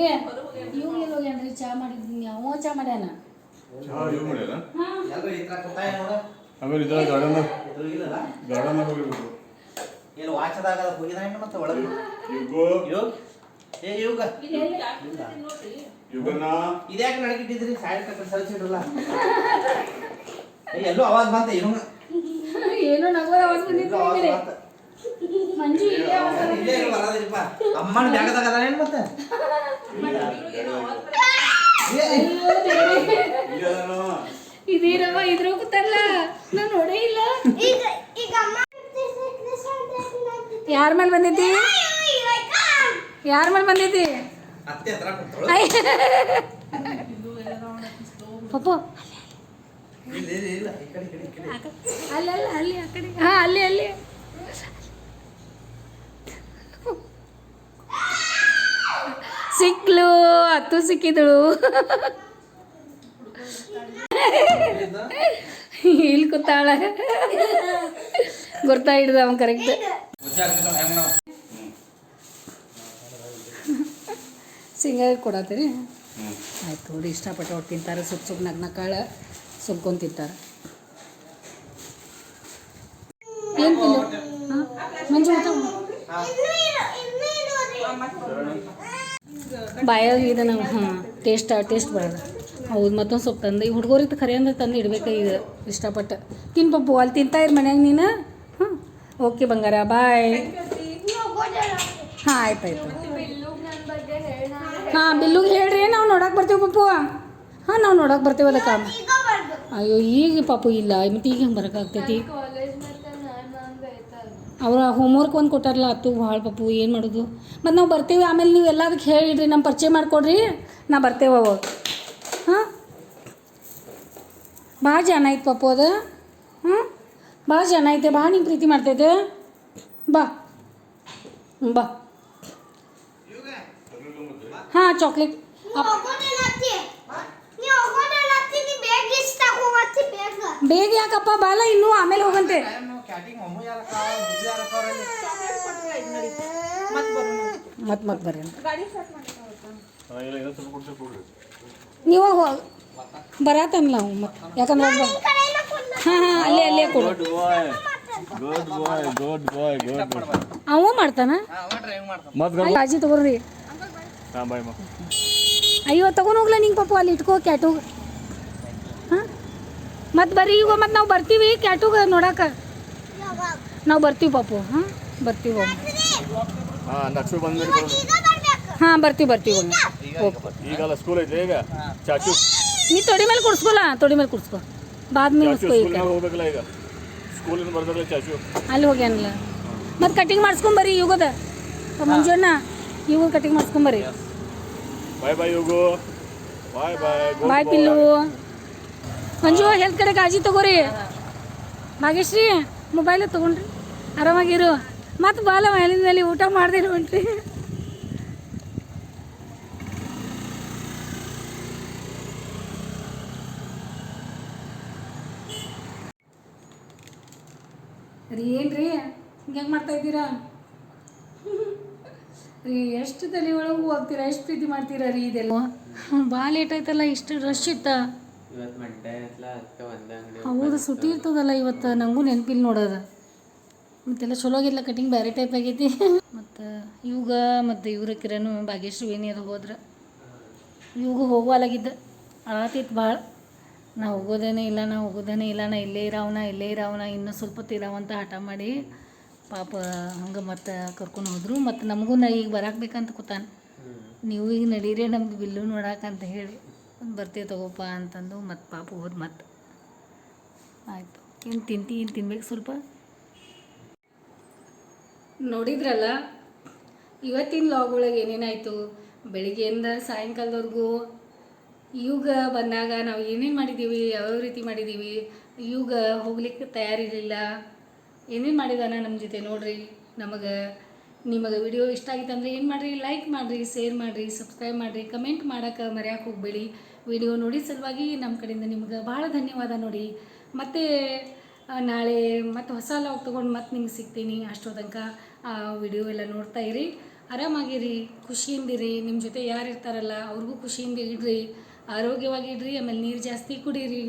ಇವ್ ಎಲ್ಲಿ ಹೋಗ್ಯಾನ್ರಿ? ಚಹಾ ಮಾಡಿದ್ದೀನಿ. ಅವ ಚಹಾ ಮಾಡ್ಯಾನ. ಎಲ್ಲರೂ ಈ ಥರ ಕೂತಾಯ ನೋಡು. ಆಮೇಲೆ ಇದ್ರ ಗಾರ್ಡನ್ ಇಲ್ಲಲ್ಲ ಗಾರ್ಡನ್ ಹೋಗಿರ್ಬೇಕು. ಇಲ್ಲಿ ವಾಚದಾಗ ಹೋಗಿದ ಹೆಣ್ಣು ಮತ್ತೆ ಒಳಗೆ ಯೋಗ ಏ ಯೋಗ ಯುಗನ ಇದ್ಯಾಕೆ ನಡಗಿಟ್ಟಿದ್ರಿ? ಸೈಡ್ ಕಟ್ಟಿ ಸರಿಸಿಡ್ರಲ್ಲ. ಎಲ್ಲೂ ಅವಾಜ್ ಬಂತ ಇವಂಗ ಏನೋ ನಗೋದ ಆವಾಜ್ ಬಂದಿತ್ತು. ಮಂಜು ಇಲ್ಲೇ ಆವಾಜ್ ಇಲ್ಲೇ ಬರೋದಿಲ್ಲಪ್ಪ. ಅಮ್ಮನ ಬ್ಯಾಗದಾಗ ಅದ ಏನು ಮತ್ತೆ ಇದೇನವ ಇದ್ರ ಕೂತಾರಲ್ಲ, ನಾನು ನೋಡೇ ಇಲ್ಲ. ಯಾರ ಮೇಲೆ ಬಂದೈತಿ? ಯಾರ ಮೇಲೆ ಬಂದೈತಿ? ಅತ್ತೆ ಹತ್ರ ಕುಂತಳು. ಪಪ್ಪು ಇಲ್ಲ ಇಲ್ಲ ಇಲ್ಲ ಈ ಕಡೆ ಈ ಕಡೆ ಅಲ್ಲಲ್ಲ ಅಲ್ಲಿ ಆ ಕಡೆ. ಹಾ ಅಲ್ಲಿ ಅಲ್ಲಿ ಸಿಕ್ಲು. ಹತ್ತು ಸಿಕ್ಕಿದಳು. ಇಲ್ಲಿ ಕೂತಾಳ. ಗೊತ್ತಾ ಹಿಡ್ದ ಅವನ್ ಕರೆಕ್ಟ್. ಸಿಂಗಾಗಿ ಕೊಡತ್ತೀರಿ. ಆಯ್ತು ನೋಡಿ, ಇಷ್ಟಪಟ್ಟು ಅವ್ರು ತಿಂತಾರೆ. ಸುಪ್ ನಗ್ನಕಾಳ ಸುಬ್ಕೊಂಡು ತಿಂತಾರೆ. ಏನು ತಿನ್ನು? ಹಾಂ ಮಂಜು ಊಟ ಬಾಯಾಗ ಇದು ನಾವು ಟೇಸ್ಟ್ ಬರೋದು. ಹೌದು, ಮತ್ತೊಂದು ಸ್ವಲ್ಪ ತಂದು ಈ ಹುಡುಗರಿಗೆ ಖರೆ ಅಂದ್ರೆ ತಂದು ಇಡ್ಬೇಕು. ಈಗ ಇಷ್ಟಪಟ್ಟು ತಿನ್ ಪಪ್ಪು. ಅಲ್ಲಿ ತಿಂತಾ ಇರು ಮನ್ಯಾಗ ನೀನು. ಹಾಂ ಓಕೆ ಬಂಗಾರ, ಬಾಯ್. ಹಾಂ ಆಯ್ತಾಯ್ತು. ಹಾಂ ಬಿಲ್ಲುಗೆ ಹೇಳ್ರಿ, ನಾವು ನೋಡಕ್ಕೆ ಬರ್ತೀವಿ ಪಪ್ಪು. ಹಾಂ ನಾವು ನೋಡಕ್ಕೆ ಬರ್ತೀವಿ ಅದಕ್ಕೆ. ಅಯ್ಯೋ ಈಗ ಪಾಪು ಇಲ್ಲ, ಮತ್ತು ಈಗ ಹೆಂಗೆ ಬರೋಕ್ಕಾಗ್ತೈತಿ? ಅವ್ರ ಹೋಮ್ವರ್ಕ್ ಒಂದು ಕೊಟ್ಟಾರಲ್ಲ, ಅತ್ತು ಭಾಳ ಪಪ್ಪು. ಏನು ಮಾಡೋದು? ಮತ್ತು ನಾವು ಬರ್ತೀವಿ. ಆಮೇಲೆ ನೀವು ಎಲ್ಲ ಅದಕ್ಕೆ ಹೇಳಿಡ್ರಿ, ನಮ್ಮ ಪರಿಚಯ ಮಾಡಿಕೊಡ್ರಿ. ನಾ ಬರ್ತೇವೆ ಅವಾಗ. ಹಾಂ ಭಾಳ ಜನ ಐತೆ ಪಪ್ಪು ಅದು. ಹಾಂ ಭಾಳ ಜನ ಐತೆ, ಭಾಳ ನಿಂಗೆ ಪ್ರೀತಿ ಮಾಡ್ತೈತೆ. ಬಾ ಬಾ. ಹಾಂ ಚಾಕ್ಲೇಟ್. ಬೇಗ ಯಾಕಪ್ಪ? ಬಾಲ ಇನ್ನೂ ಆಮೇಲೆ ಹೋಗಂತೆ. ಮತ್ತೆ ಬರ್ರಿ ನೀವು ಬರತ್ತಲ್ಲ ನಾವು ಮತ್ತೆ. ಯಾಕಂದ್ರೆ ಹಾಂ ಹಾಂ ಅಲ್ಲೇ ಕೊಡು. ಅವ ಮಾಡ್ತಾನ. ಕಾಳಜಿ ತಗೋರಿ. ಅಯ್ಯೋ ತಗೊಂಡು ಹೋಗ್ಲ ನಿಂಗೆ ಪಪ್ಪು. ಅಲ್ಲಿ ಇಟ್ಕೋ ಕ್ಯಾಟು. ಹಾಂ ಮತ್ತೆ ಬರ್ರಿ ಈಗ. ಮತ್ತೆ ನಾವು ಬರ್ತೀವಿ ಕ್ಯಾಟುಗೆ ನೋಡಕ್ಕೆ. ನಾವು ಬರ್ತೀವಿ ಪಪ್ಪು. ಹಾಂ ಬರ್ತೀವಿ. ಹಾಂ ಬರ್ತೀವಿ ಈಗಲ್ಲ ಸ್ಕೂಲ್ ಐತೆ ಈಗ ಚಾಚು. ನೀ ತೊಡಿ ಮೇಲೆ ಕುಡ್ಸ್ಕೊಲ್ಲ. ತೊಡಿ ಮೇಲೆ ಕುಡ್ಸ್ಕೊ. ಬಾದ್ಮೇಲೆ ಹೋಗ್ಬೇಕಲ್ಲ ಈಗ ಸ್ಕೂಲಿಂದ ಬರ್ಬೇಕಲ್ಲ ಚಾಚು. ಅಲ್ಲಿ ಹೋಗ್ಯಾನಲ್ಲ. ಮತ್ತು ಕಟಿಂಗ್ ಮಾಡಿಸ್ಕೊಂಬರ್ರಿ ಯುಗದ ಮುಂಜಾನೆ. ಇವಾಗ ಕಟಿಂಗ್ ಮಾಡಿಸ್ಕೊಂಬರ್ರಿ. ಬಾಯ್ ಬಾಯ್ ಯೋಗು. ಬಾಯ್ ಬಾಯ್ ಬಾಯ್ ಪಿಲ್ಲು. ಮಂಜು ಹೆಲ್ತ್ ಕಡೆ ಕಾಳಜಿ ತಗೋರಿ. ಭಾಗ್ಯಶ್ರೀ ಮೊಬೈಲ್ ತೊಗೊಂಡ್ರಿ. ಆರಾಮಾಗಿರು. ಮತ್ತು ಬಾಲ ಮೇಲಿನ ಮೇಲೆ ಊಟ ಮಾಡ್ದಿರು ಹೊಂಟ್ರಿ. ರೀ ಏನ್ರಿ ಹಿಂಗೆ ಮಾಡ್ತಾ ಇದ್ದೀರಾ ರೀ? ಎಷ್ಟು ತಲೆ ಒಳಗೆ ಹೋಗ್ತೀರಾ? ಎಷ್ಟು ಪ್ರೀತಿ ಮಾಡ್ತೀರಾ ರೀ ಇದೆಲ್ಲ? ಭಾಳ ಲೇಟ್ ಆಯ್ತಲ್ಲ. ಇಷ್ಟು ರಶ್ ಇತ್ತ. ಇವತ್ತು ಮಂಡೆ ಐತ್ಲ ಅದಕ್ಕೆ ಒಂದೇ ಅಂಗಡಿ ಹೌದು ಸುಟ್ಟಿ ಇರ್ತದಲ್ಲ ಇವತ್ತು ನನಗೂ ನೆನಪಿಲ್ಲ ನೋಡೋದು ಮತ್ತೆಲ್ಲ ಚಲೋ ಆಗಿಲ್ಲ ಕಟಿಂಗ್ ಬೇರೆ ಟೈಪ್ ಆಗೈತಿ ಮತ್ತು ಇವಾಗ ಮತ್ತು ಇವ್ರ ಕಿರಣು ಭಾಗ್ಯಶ್ರೀ ಏನಿ ಅದು ಹೋದ್ರೆ ಇವಾಗ ಹೋಗುವಲ್ಲಾಗಿದ್ದ ಅಳತಿತ್ತು ಭಾಳ ನಾ ಹೋಗೋದೇನೇ ಇಲ್ಲ ನಾ ಇಲ್ಲೇ ಇರಾವನ ಇನ್ನೂ ಸ್ವಲ್ಪ ತಿರಾವಂತ ಹಠ ಮಾಡಿ ಪಾಪ ಹಂಗೆ ಮತ್ತು ಕರ್ಕೊಂಡು ಹೋದ್ರು ಮತ್ತು ನಮಗೂ ಈಗ ಬರಾಕ್ಬೇಕಂತ ಕೂತಾನ ನೀವು ಈಗ ನಡೀರಿ ನಮ್ದು ಬಿಲ್ಲು ನೋಡಾಕಂತ ಹೇಳಿ ಬರ್ತೀವಿ ತಗೋಪ್ಪ ಅಂತಂದು ಮತ್ತು ಪಾಪ ಹೋದ್ ಮತ್ತು ಆಯಿತು ಏನು ತಿನ್ಬೇಕು ಸ್ವಲ್ಪ ನೋಡಿದ್ರಲ್ಲ ಇವತ್ತಿನ ಲಾಗ್ ಒಳಗೆ ಏನೇನಾಯಿತು ಬೆಳಿಗ್ಗೆಯಿಂದ ಸಾಯಂಕಾಲದವರೆಗೂ ಇವಾಗ ಬಂದಾಗ ನಾವು ಏನೇನು ಮಾಡಿದ್ದೀವಿ ಯಾವ್ಯಾವ ರೀತಿ ಮಾಡಿದ್ದೀವಿ ಇವಾಗ ಹೋಗ್ಲಿಕ್ಕೆ ತಯಾರಿರಲಿಲ್ಲ ಏನೇನು ಮಾಡಿದಾನ ನಮ್ಮ ಜೊತೆ ನೋಡ್ರಿ ನಿಮಗೆ ವಿಡಿಯೋ ಇಷ್ಟ ಆಗಿತ್ತಂದ್ರೆ ಏನು ಮಾಡಿರಿ ಲೈಕ್ ಮಾಡಿರಿ ಶೇರ್ ಮಾಡಿರಿ ಸಬ್ಸ್ಕ್ರೈಬ್ ಮಾಡಿರಿ ಕಮೆಂಟ್ ಮಾಡೋಕೆ ಮರೆಯೋಕೆ ಹೋಗಬೇಡಿ ವಿಡಿಯೋ ನೋಡಿ ಸಲುವಾಗಿ ನಮ್ಮ ಕಡೆಯಿಂದ ನಿಮ್ಗೆ ಭಾಳ ಧನ್ಯವಾದ ನೋಡಿ ಮತ್ತು ನಾಳೆ ಮತ್ತು ಹೊಸ ಲಾಗ್ ತೊಗೊಂಡು ಮತ್ತೆ ನಿಮ್ಗೆ ಸಿಗ್ತೀನಿ ಅಷ್ಟೋ ತನಕ ಆ ವಿಡಿಯೋ ಎಲ್ಲ ನೋಡ್ತಾ ಇರಿ ಆರಾಮಾಗಿರಿ ಖುಷಿಯಿಂದಿರಿ ನಿಮ್ಮ ಜೊತೆ ಯಾರು ಇರ್ತಾರಲ್ಲ ಅವ್ರಿಗೂ ಖುಷಿಯಿಂದ ಇಡ್ರಿ ಆರೋಗ್ಯವಾಗಿಡ್ರಿ ಆಮೇಲೆ ನೀರು ಜಾಸ್ತಿ ಕುಡೀರಿ